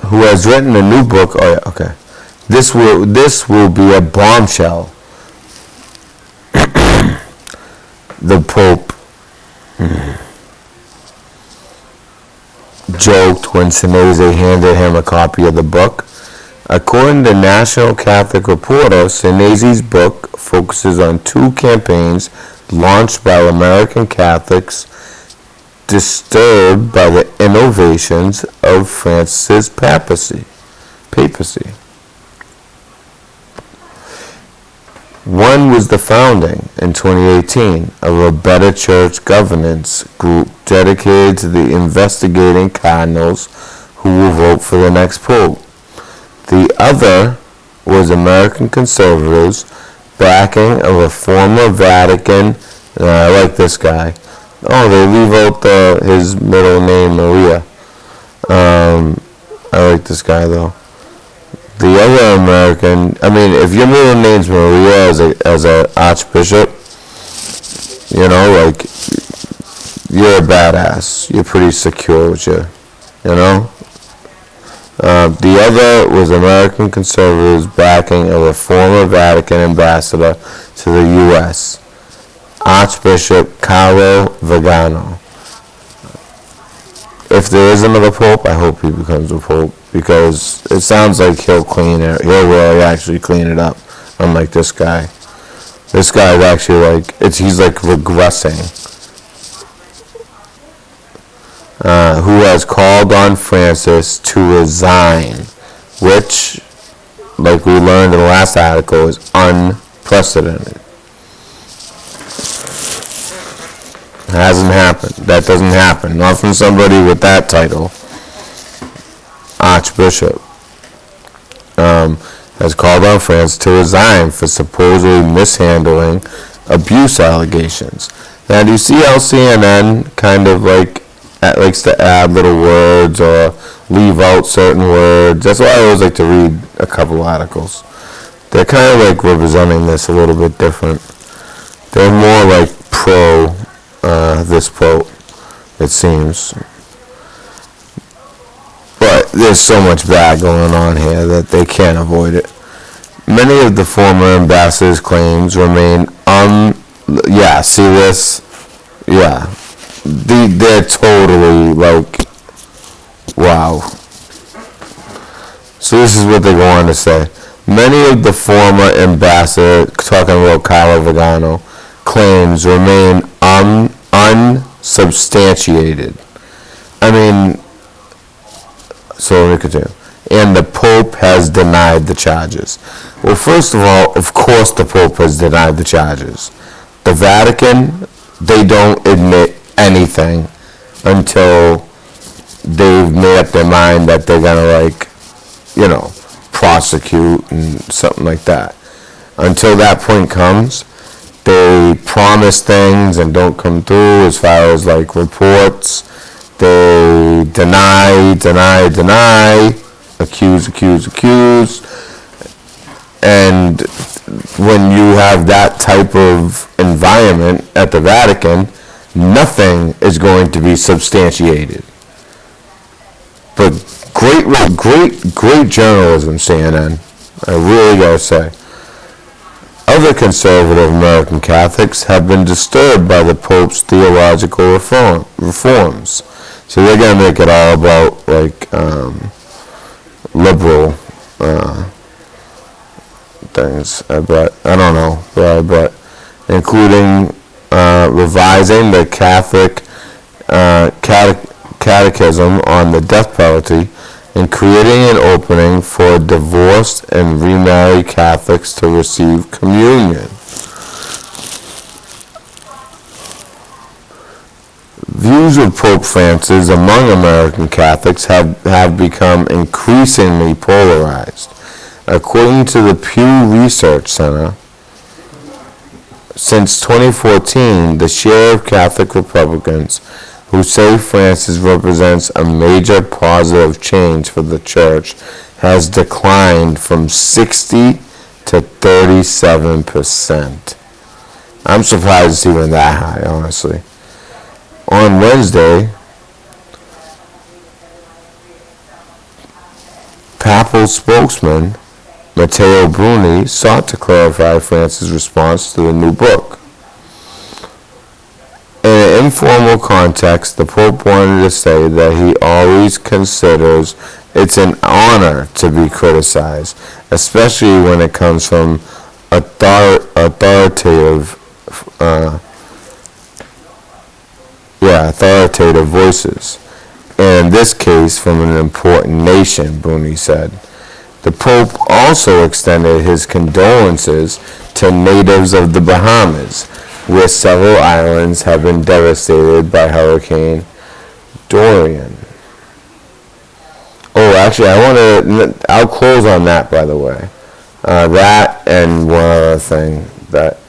Who has written a new book? Oh yeah, okay. This will be a bombshell. The Pope joked when Sinese handed him a copy of the book. According to National Catholic Reporter, Sinese's book focuses on two campaigns launched by American Catholics disturbed by the innovations of Francis' papacy. One was the founding, in 2018, of a Better Church Governance group dedicated to the investigating cardinals who will vote for the next pope. The other was American conservatives backing of a former Vatican, I like this guy. Oh, they leave out his middle name, Maria. I like this guy, though. The other American, if your middle name's Maria as a archbishop, you're a badass. You're pretty secure with the other was American conservatives backing of a former Vatican ambassador to the U.S., Archbishop Carlo Vigano. If there is another pope, I hope he becomes a pope, because it sounds like he'll really actually clean it up, unlike this guy. This guy is actually he's regressing. Who has called on Francis to resign, which, like we learned in the last article, is unprecedented. It hasn't happened. That doesn't happen. Not from somebody with that title. Archbishop has called on Francis to resign for supposedly mishandling abuse allegations. Now, do you see how CNN kind of likes to add little words or leave out certain words? That's why I always like to read a couple articles. They're kind of representing this a little bit different. They're more pro this pope, it seems. But there's so much bad going on here that they can't avoid it. Many of the former ambassador's claims remain yeah, see this? Yeah. They're totally wow. So this is what they go on to say. Many of the former ambassador, talking about Carlo Vigano, claims remain unsubstantiated. I mean, so let me continue. And the Pope has denied the charges. Well, first of all, of course the Pope has denied the charges. The Vatican, they don't admit anything until they've made up their mind that they're going to, prosecute and something like that. Until that point comes, they promise things and don't come through as far as reports. They deny, accuse. And when you have that type of environment at the Vatican, nothing is going to be substantiated. But great journalism, CNN. I really gotta say. Other conservative American Catholics have been disturbed by the Pope's theological reforms. So they're gonna make it all about liberal things. I don't know, but including revising the Catholic catechism on the death penalty and creating an opening for divorced and remarried Catholics to receive communion. Views of Pope Francis among American Catholics have become increasingly polarized. According to the Pew Research Center, since 2014, the share of Catholic Republicans who say Francis represents a major positive change for the Church has declined from 60 to 37%. I'm surprised it's even that high, honestly. On Wednesday, Papal spokesman Matteo Bruni sought to clarify Francis' response to the new book. In an informal context, the Pope wanted to say that he always considers it's an honor to be criticized, especially when it comes from authoritative voices. And in this case, from an important nation, Bruni said. The Pope also extended his condolences to natives of the Bahamas, where several islands have been devastated by Hurricane Dorian. Oh, actually, I'll close on that, by the way. That and one other thing that,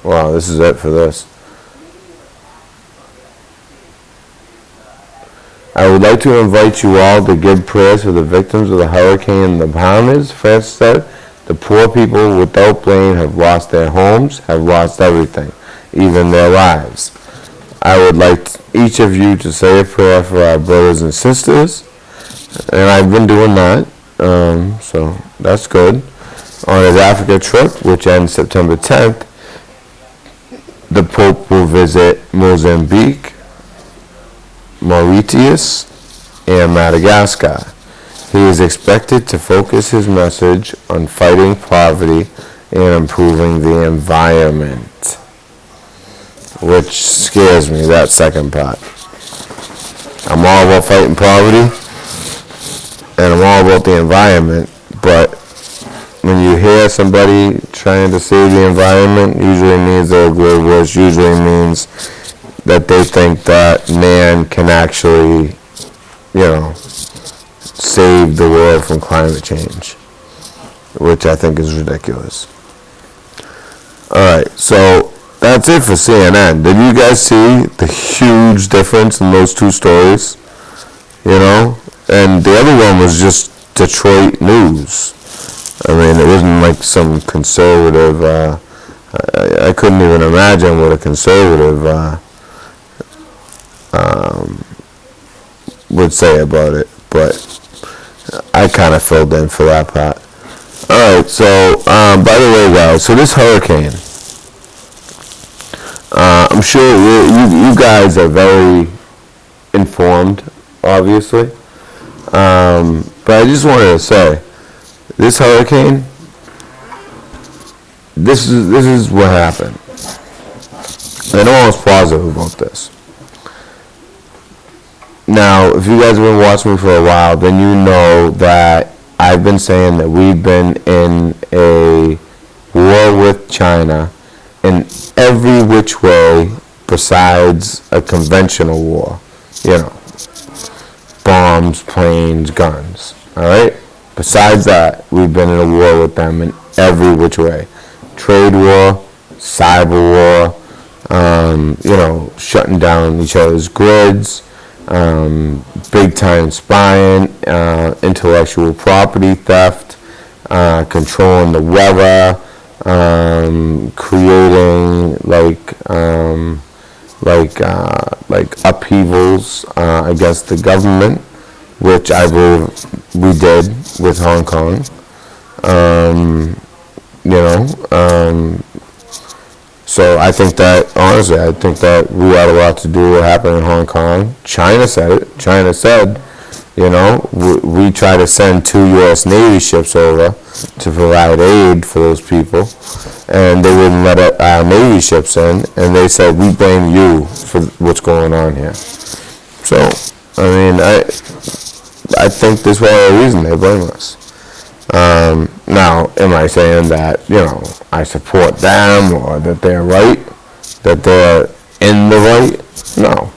wow, this is it for this. I would like to invite you all to give prayers for the victims of the hurricane in the Bahamas, Francis said. The poor people without blame have lost their homes, have lost everything, even their lives. I would like each of you to say a prayer for our brothers and sisters, and I've been doing that, so that's good. On his Africa trip, which ends September 10th, the Pope will visit Mozambique, Mauritius, and Madagascar. He is expected to focus his message on fighting poverty and improving the environment, which scares me, that second part. I'm all about fighting poverty, and I'm all about the environment, but when you hear somebody trying to save the environment, usually means they're globalists, usually means that they think that man can actually, save the world from climate change, which I think is ridiculous. Alright, so that's it for CNN. Did you guys see the huge difference in those two stories? And the other one was just Detroit news. I mean, it wasn't like some conservative, I couldn't even imagine what a conservative would say about it, but I kind of filled in for that part. Alright, so, by the way, guys, so this hurricane, I'm sure you guys are very informed, obviously, but I just wanted to say, This hurricane, this is what happened. And I'm almost positive about this. Now, if you guys have been watching me for a while, then you know that I've been saying that we've been in a war with China in every which way besides a conventional war. You know, bombs, planes, guns. All right? Besides that, we've been in a war with them in every which way. Trade war, cyber war, shutting down each other's grids, big time spying, intellectual property theft, controlling the weather, creating like upheavals against the government, which I believe we did with Hong Kong. So I think that, honestly, we had a lot to do with what happened in Hong Kong. China said it. China said, we try to send 2 U.S. Navy ships over to provide aid for those people, and they wouldn't let our Navy ships in, and they said, we blame you for what's going on here. So, I think this was a reason they blame us. Now, am I saying that, I support them or that they're right, that they're in the right? No.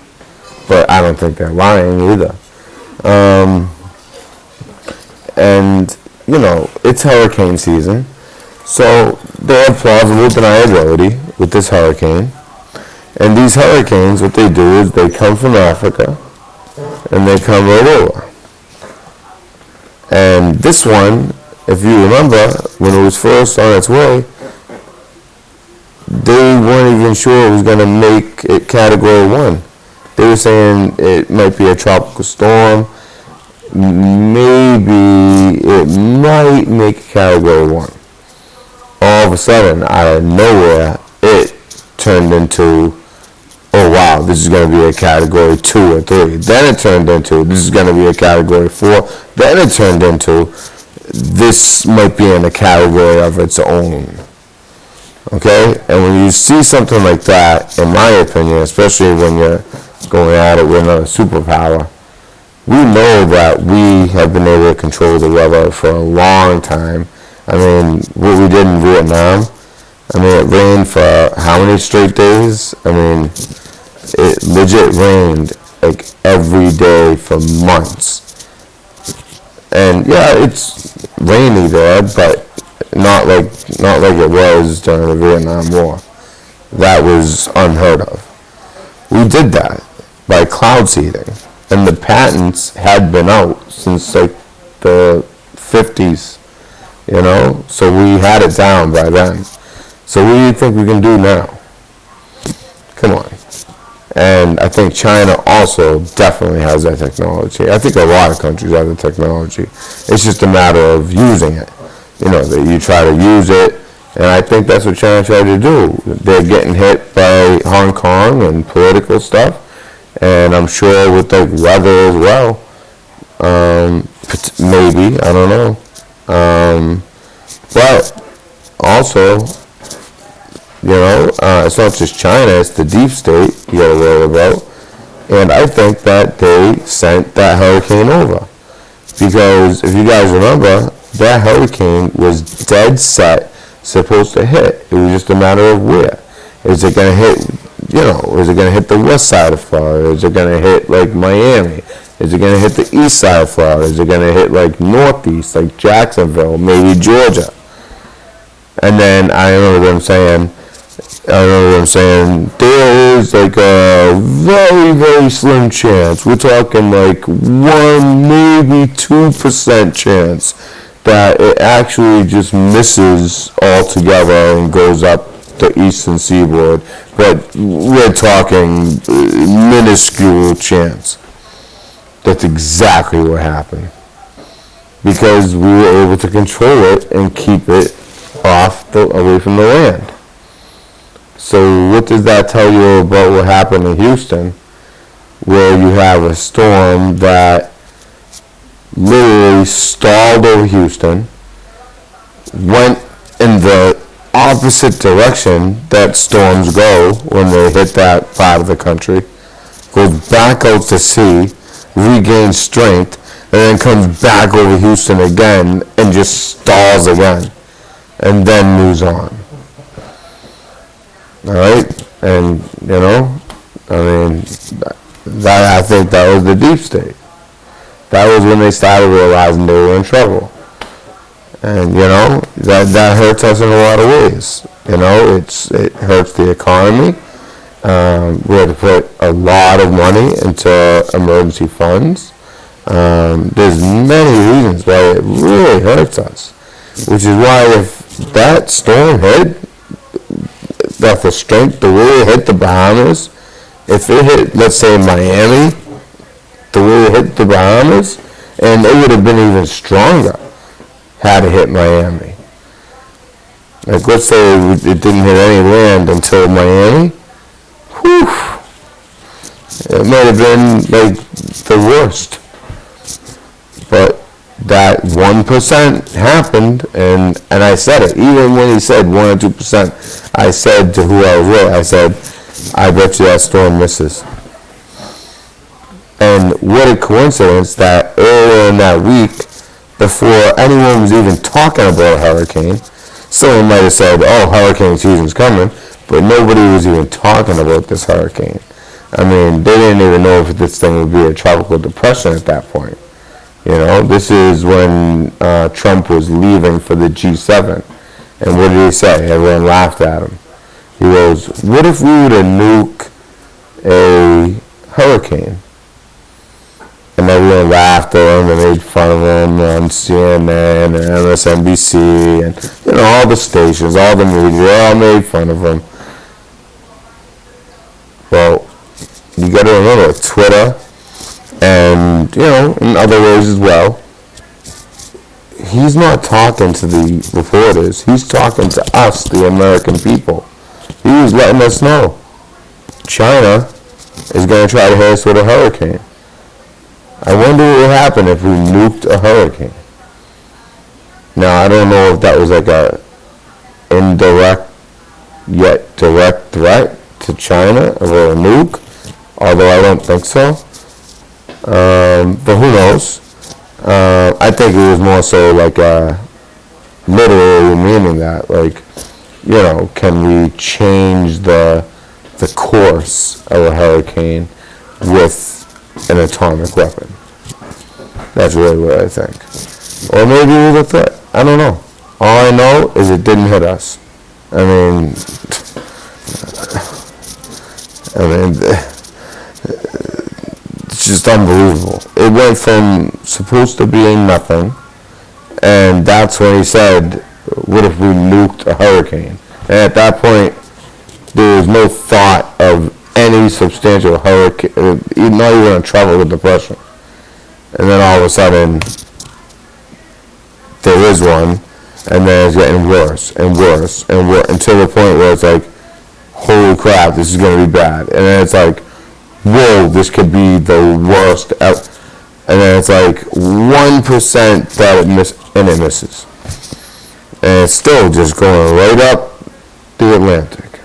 But I don't think they're lying either. And, it's hurricane season. So they have plausible deniability with this hurricane. And these hurricanes, what they do is they come from Africa and they come right over. And this one, if you remember, when it was first on its way, they weren't even sure it was going to make it Category 1. They were saying it might be a tropical storm. Maybe it might make a Category 1. All of a sudden, out of nowhere, it turned into, oh wow, this is going to be a Category 2 or 3. Then it turned into, this is going to be a Category 4. Then it turned into, this might be in a category of its own. Okay? And when you see something like that, in my opinion, especially when you're going at it with another superpower, we know that we have been able to control the weather for a long time. What we did in Vietnam, it rained for how many straight days? It legit rained like every day for months. And yeah, it's rainy there, but not like it was during the Vietnam War. That was unheard of. We did that by cloud seeding, and the patents had been out since like the 50s, so we had it down by then. So what do you think we can do now? Come on. And I think China also definitely has that technology. I think a lot of countries have the technology. It's just a matter of using it. That you try to use it, and I think that's what China tried to do. They're getting hit by Hong Kong and political stuff, and I'm sure with like weather as well. Maybe, I don't know. But also, it's not just China, it's the deep state you gotta worry about. And I think that they sent that hurricane over. Because if you guys remember, that hurricane was dead set supposed to hit. It was just a matter of where. Is it gonna hit, is it gonna hit the west side of Florida? Is it gonna hit like Miami? Is it gonna hit the east side of Florida? Is it gonna hit like northeast, like Jacksonville, maybe Georgia? And then I remember them saying, there is like a very, very slim chance, we're talking like 1, maybe 2% chance that it actually just misses altogether and goes up the eastern seaboard. But we're talking minuscule chance. That's exactly what happened. Because we were able to control it and keep it away from the land. So what does that tell you about what happened in Houston, where you have a storm that literally stalled over Houston, went in the opposite direction that storms go when they hit that part of the country, goes back out to sea, regains strength, and then comes back over Houston again and just stalls again, and then moves on. All right, and I mean, I think that was the deep state. That was when they started realizing they were in trouble. And, that hurts us in a lot of ways. It hurts the economy. We had to put a lot of money into emergency funds. There's many reasons why it really hurts us. Which is why if that storm hit, that the strength, the way it hit the Bahamas, if it hit, let's say, Miami, the way it hit the Bahamas, and it would have been even stronger had it hit Miami. Like, let's say it didn't hit any land until Miami. Whew. It might have been, like, the worst. But that 1% happened, and I said it. Even when he said 1 or 2%, I said to who I was with, I said, I bet you that storm misses. And what a coincidence that earlier in that week, before anyone was even talking about a hurricane, someone might have said, oh, hurricane season's coming, but nobody was even talking about this hurricane. I mean, they didn't even know if this thing would be a tropical depression at that point. This is when Trump was leaving for the G7. And what did he say? Everyone laughed at him. He goes, what if we were to nuke a hurricane? And everyone laughed at him and made fun of him on CNN and MSNBC and, all the stations, all the media, all made fun of him. Well, you got to remember, Twitter and, in other ways as well, he's not talking to the reporters. He's talking to us, the American people. He was letting us know China is going to try to hit us with a hurricane. I wonder what would happen if we nuked a hurricane. Now, I don't know if that was like a indirect yet direct threat to China of a nuke, although I don't think so. But who knows? I think it was more so like literally meaning that, like, can we change the course of a hurricane with an atomic weapon? That's really what I think. Or maybe it was a threat. I don't know. All I know is it didn't hit us. I mean, it's just unbelievable. It went from supposed to being nothing, and that's when he said, what if we nuked a hurricane? And at that point, there was no thought of any substantial hurricane, not even a tropical depression. And then all of a sudden, there is one, and then it's getting worse and worse and worse until the point where it's like, holy crap, this is going to be bad. And then it's like, whoa, this could be the worst ever. And then it's like 1% that it misses. And it's still just going right up the Atlantic.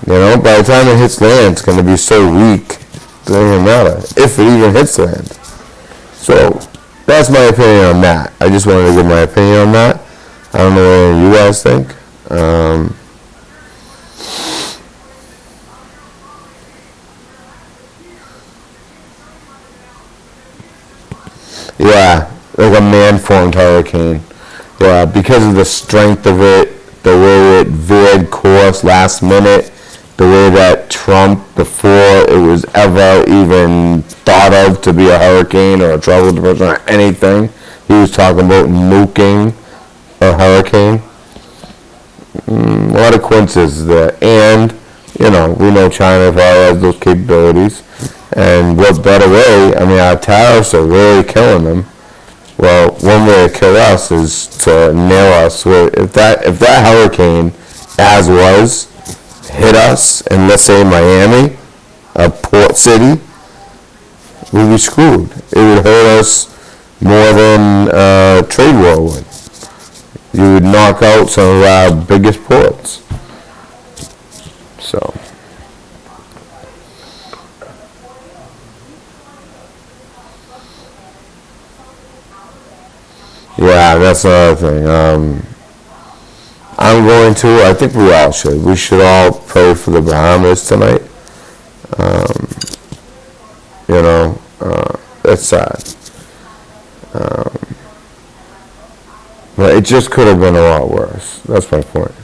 By the time it hits land, it's going to be so weak, it doesn't even matter, if it even hits land. So, that's my opinion on that. I just wanted to give my opinion on that. I don't know what you guys think. Yeah, like a man-formed hurricane. Yeah, because of the strength of it, the way it veered course last minute, the way that Trump, before it was ever even thought of to be a hurricane or a tropical depression or anything, he was talking about nuking a hurricane. A lot of coincidences there. And, we know China probably has those capabilities. And what better way? I mean, our tariffs are really killing them. Well, one way to kill us is to nail us. If that hurricane, as was, hit us, and let's say Miami, a port city, we'd be screwed. It would hurt us more than a trade war would. you would knock out some of our biggest ports. So, yeah, that's another thing. I think we all should. We should all pray for the Bahamas tonight. It's sad. But it just could have been a lot worse. That's my point.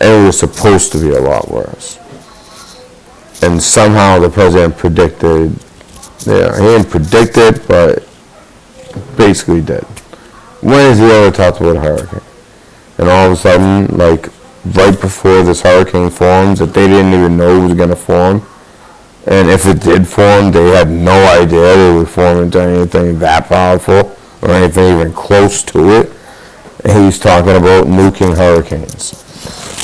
And it was supposed to be a lot worse. And somehow the president predicted, he didn't predict it, but basically did. When has he ever talked about a hurricane? And all of a sudden, like right before this hurricane forms, that they didn't even know it was going to form. And if it did form, they had no idea it would form into anything that powerful or anything even close to it. And he's talking about nuking hurricanes.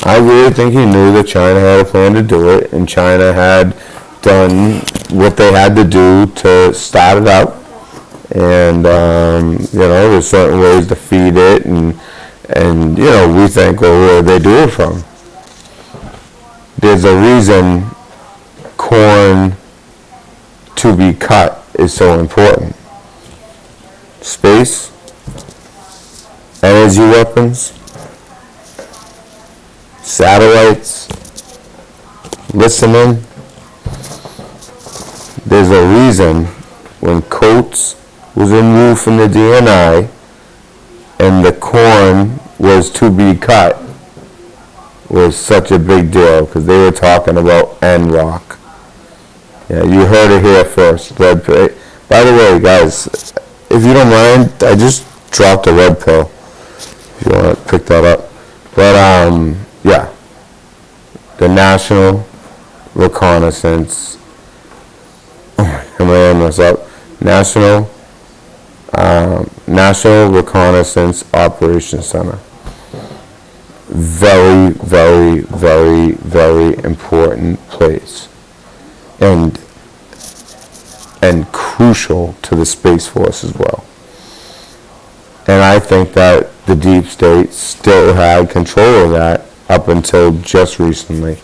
I really think he knew that China had a plan to do it, and China had done what they had to do to start it up. And, there's certain ways to feed it, and we think, well, where do they do it from? There's a reason corn to be cut is so important. Space, energy weapons, satellites, listening. There's a reason when Coates was removed from the DNI and the corn was to be cut was such a big deal, because they were talking about NROC. Yeah, you heard it here first. Red pill. By the way, guys, if you don't mind, I just dropped a red pill. If you want to pick that up. But, yeah. The National Reconnaissance. Am I on this up? National Reconnaissance Operations Center. Very, very, very, very important place. And crucial to the Space Force as well. And I think that the deep state still had control of that up until just recently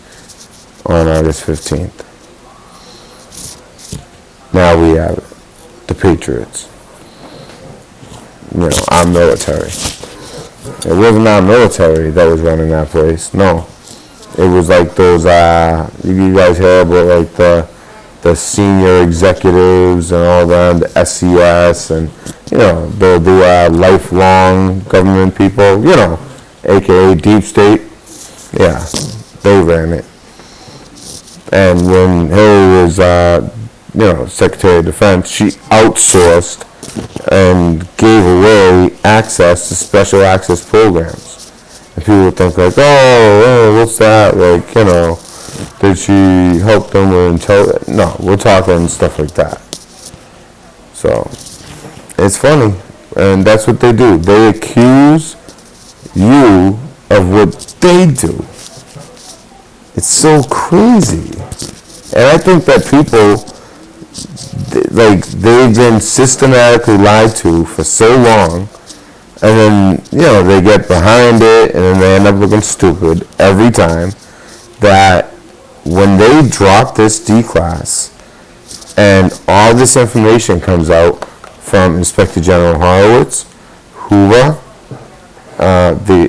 on August 15th. Now we have it. The Patriots. Our military. It wasn't our military that was running that place. No. It was like those, you guys hear about like the senior executives and all them, the SES and, the lifelong government people, aka deep state. Yeah, they ran it. And when Hillary was, Secretary of Defense, she outsourced and gave away access to special access programs. And people think like, oh, what's that? Like, did she help them with intelligence? No, we're talking stuff like that. So, it's funny. And that's what they do. They accuse you of what they do. It's so crazy. And I think that people, they've been systematically lied to for so long, and then, they get behind it, and then they end up looking stupid every time, that when they drop this D-class, and all this information comes out from Inspector General Horowitz, Hoover, the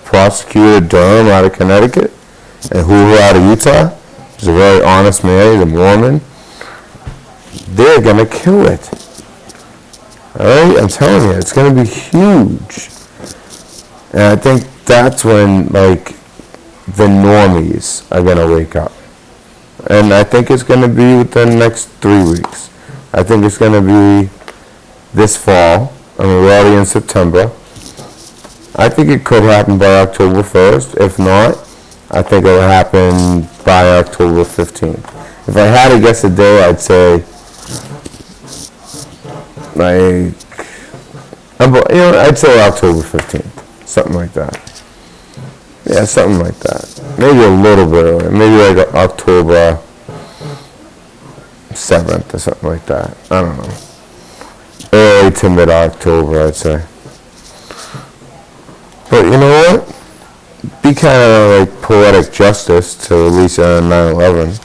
prosecutor Durham out of Connecticut, and Hoover out of Utah. He's a very honest man. He's a Mormon. They're gonna kill it. All right, I'm telling you, it's gonna be huge. And I think that's when the normies are gonna wake up. And I think it's gonna be within the next 3 weeks. I think it's gonna be this fall. I mean, we're already in September. I think it could happen by October 1st. If not, I think it'll happen by October 15th. If I had to guess a day, I'd say, I'd say October 15th. Something like that. Yeah, something like that. Maybe a little bit earlier. Maybe like October 7th or something like that. I don't know. early to mid-October, I'd say. But you know what? Be kind of like poetic justice to release it on 9/11.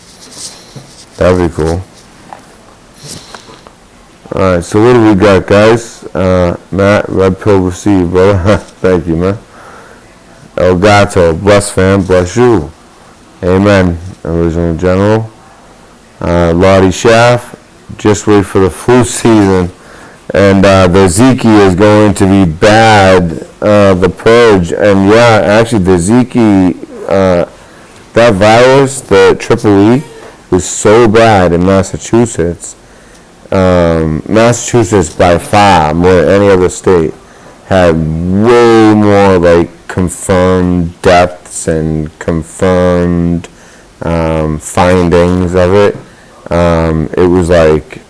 That'd be cool. Alright, so what do we got, guys? Matt, Red Pill received, brother. Thank you, man. El Gato, bless fam, bless you. Amen. Original General. Lottie Schaff, just wait for the flu season. And the Zika is going to be bad, the purge. And yeah, actually the Zika, that virus, the triple E, was so bad in Massachusetts. Massachusetts by far, more than any other state, had way more like confirmed deaths and confirmed findings of it. It was like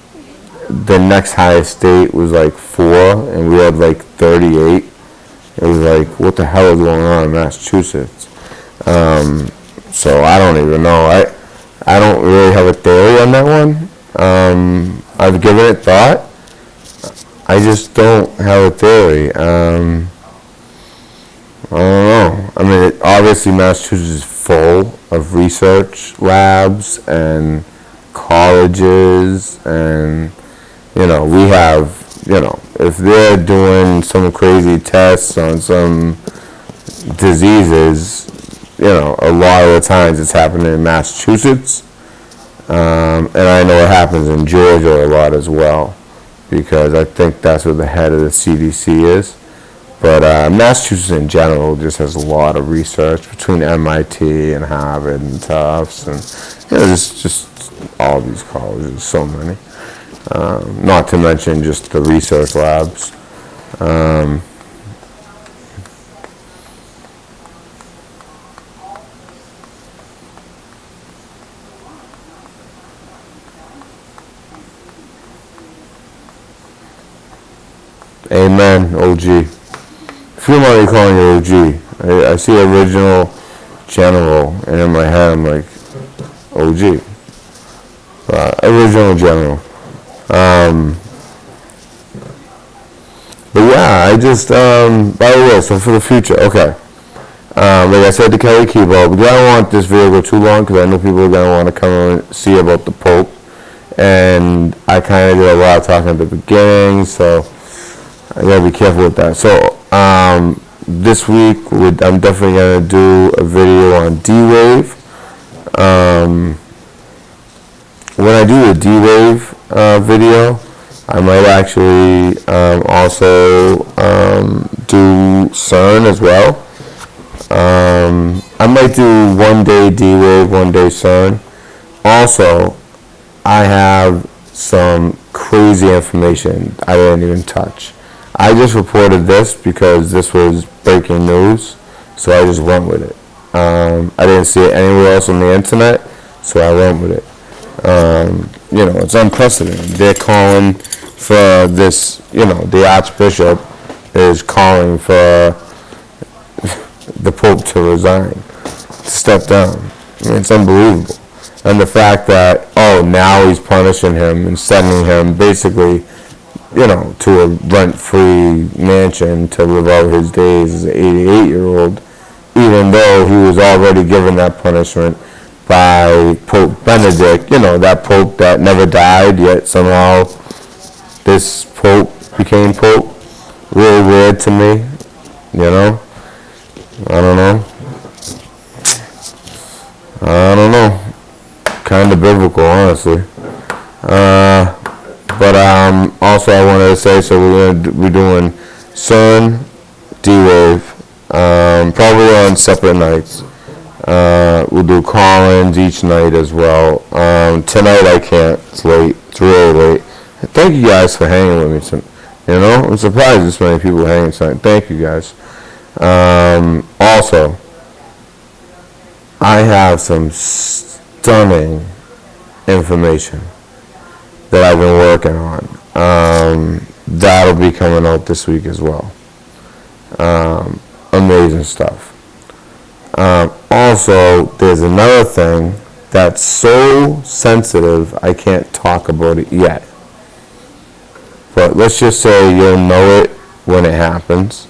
the next highest state was like 4, and we had like 38. It was like, what the hell is going on in Massachusetts? So I don't even know. I don't really have a theory on that one. I've given it thought. I just don't have a theory. I don't know. I mean, obviously Massachusetts is full of research labs and colleges, and we have, if they're doing some crazy tests on some diseases, a lot of the times it's happening in Massachusetts. And I know it happens in Georgia a lot as well, because I think that's where the head of the CDC is. But Massachusetts in general just has a lot of research between MIT and Harvard and Tufts, and just all these colleges, so many. Not to mention just the research labs. Amen, OG. If you don't mind me calling you OG, I see original general, and in my head I'm like, OG. Original general. But yeah, I just, by the way, so for the future, okay. Like I said to Kelly Kebo, but I don't want this video to go too long, because I know people are going to want to come and see about the Pope. And I kind of did a lot of talking at the beginning, so I gotta be careful with that. So this week I'm definitely gonna do a video on D-Wave. When I do a D-Wave video, I might actually also do CERN as well. I might do one day D-Wave, one day CERN. Also, I have some crazy information I didn't even touch. I just reported this because this was breaking news, so I just went with it. I didn't see it anywhere else on the internet, so I went with it. It's unprecedented. They're calling for this, the Archbishop is calling for the Pope to resign, to step down. I mean, it's unbelievable. And the fact that, now he's punishing him and sending him basically, to a rent-free mansion to live out his days as an 88-year-old, even though he was already given that punishment by Pope Benedict, that Pope that never died, yet somehow this Pope became Pope. Really weird to me, I don't know. Kind of biblical, honestly. But also I wanted to say, so we're doing CERN, D-Wave, probably on separate nights. We'll do call-ins each night as well. Tonight I can't. It's late. It's really late. Thank you guys for hanging with me tonight. I'm surprised this many people hanging tonight. Thank you guys. Also, I have some stunning information that I've been working on. That'll be coming out this week as well. Amazing stuff. Also, there's another thing that's so sensitive I can't talk about it yet. but let's just say you'll know it when it happens.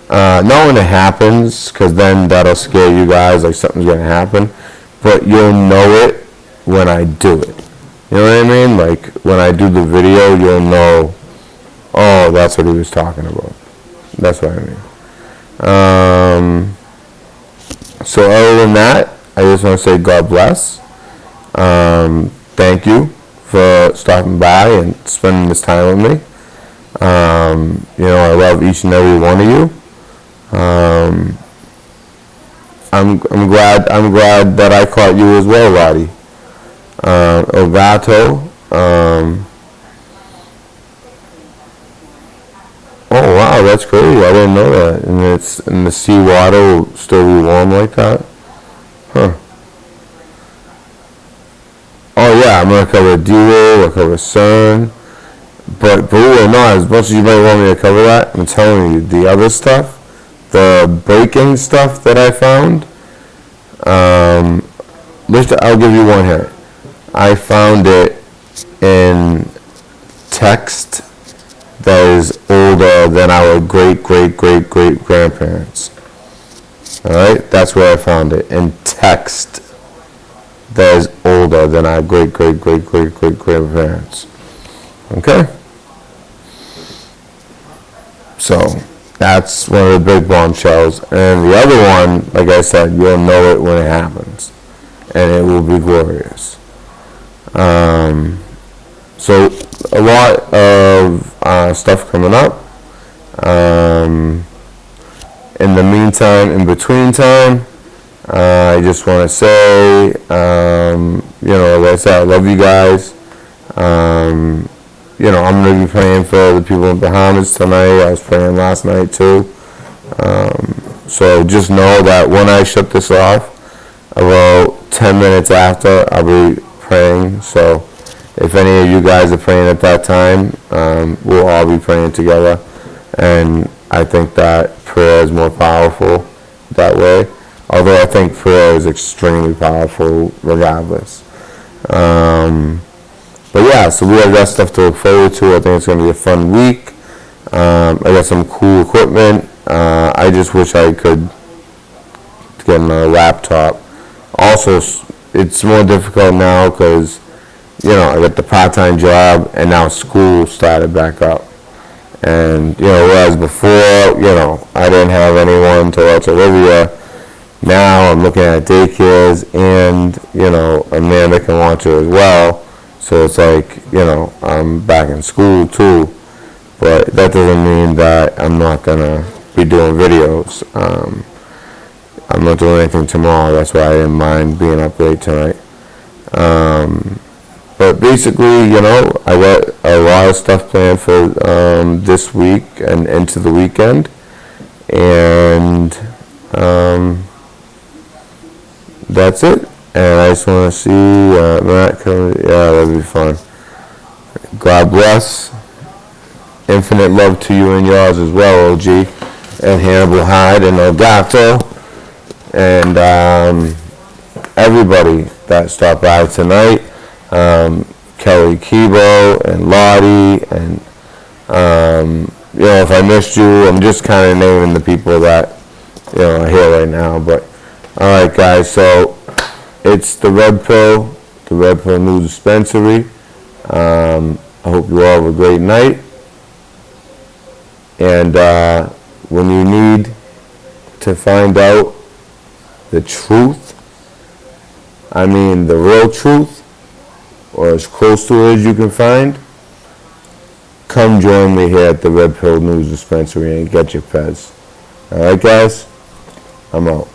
Not when it happens, because then that'll scare you guys like something's going to happen, but you'll know it when I do it. You know what I mean? Like when I do the video, you'll know, oh, that's what he was talking about. That's what I mean. So other than that, I just want to say God bless. Thank you for stopping by and spending this time with me. I love each and every one of you. I'm glad that I caught you as well, Roddy. El Gato. Oh wow, that's crazy. I didn't know that. And the seawater will still be warm like that? Huh. Oh yeah, I'm gonna cover D-Roll, I'll cover CERN. But believe it or not, as much as you might want me to cover that, I'm telling you, the other stuff, the breaking stuff that I found, I'll give you one here. I found it in text that is older than our great-great-great-great-grandparents. Alright? That's where I found it. In text that is older than our great-great-great-great-great-grandparents. Okay? So, that's one of the big bombshells. And the other one, like I said, you'll know it when it happens. And it will be glorious. So a lot of stuff coming up. In the meantime, in between time, I just want to say, like I said, I love you guys. I'm going to be praying for the people in Bahamas tonight. I was praying last night too. So just know that when I shut this off, about 10 minutes after, I'll be praying. So if any of you guys are praying at that time, we'll all be praying together. And I think that prayer is more powerful that way. Although I think prayer is extremely powerful regardless. But yeah, so we have that stuff to look forward to. I think it's going to be a fun week. I got some cool equipment. I just wish I could get another laptop. Also, it's more difficult now because, I got the part-time job and now school started back up. And, whereas before, I didn't have anyone to watch Olivia. Now I'm looking at daycares and, Amanda can watch her as well. So it's like, I'm back in school too. But that doesn't mean that I'm not going to be doing videos. I'm not doing anything tomorrow. That's why I didn't mind being up late tonight. But basically, I got a lot of stuff planned for this week and into the weekend. And that's it. And I just want to see Matt come. Yeah, that'd be fun. God bless. Infinite love to you and yours as well, OG. And Hannibal Hyde and Elgato. And everybody that stopped by tonight. Kelly Kibo and Lottie. And, if I missed you, I'm just kind of naming the people that, are here right now. But, alright, guys, so it's the Red Pill News Dispensary. I hope you all have a great night. And when you need to find out the truth, I mean the real truth, or as close to it as you can find, come join me here at the Red Pill News Dispensary and get your Pez. Alright, guys? I'm out.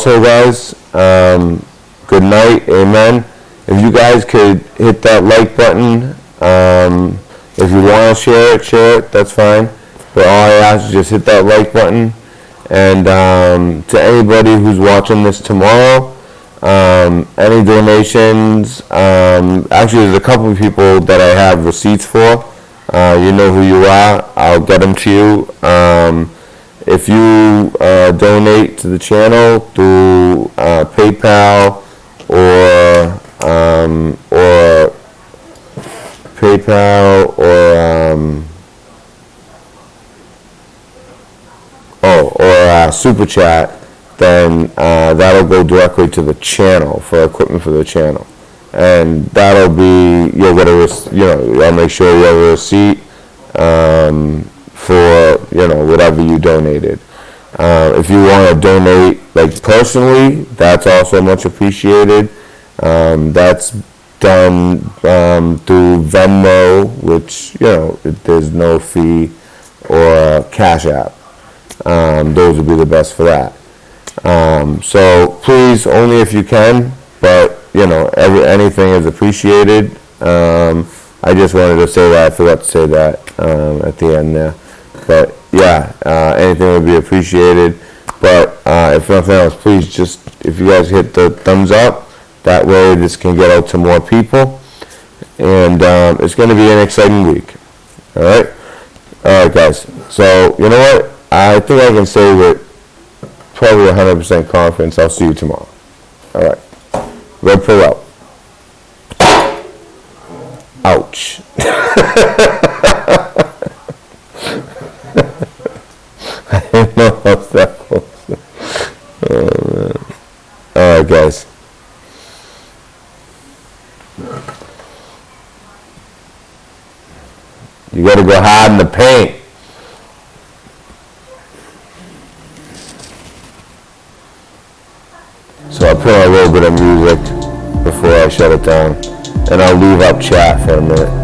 also, guys, good night, amen. If you guys could hit that like button, if you want to share it, that's fine. But all I ask is just hit that like button. And to anybody who's watching this tomorrow, any donations, actually there's a couple of people that I have receipts for. You know who you are, I'll get them to you. If you donate to the channel through PayPal or SUPERCHAT, then that'll go directly to the channel for equipment for the channel, and that'll be, you'll get I'll make sure you have a receipt for whatever you donated. If you want to donate like personally, that's also much appreciated. That's done through Venmo, which there's no fee, or CASHAPP. Those would be the best for that. So please, only if you can, but anything is appreciated. I just wanted to say that. I forgot to say that at the end there. But yeah, anything would be appreciated. But if nothing else, please just, if you guys hit the thumbs up, that way this can get out to more people. And it's going to be an exciting week. All right, guys. So you know what? I think I can say with probably 100% confidence, I'll see you tomorrow. All right. Red pill out. Ouch. I didn't know I was that close. Oh, man. All right, guys. You got to go hide in the paint. So I'll put on a little bit of music before I shut it down, and I'll leave up chat for a minute.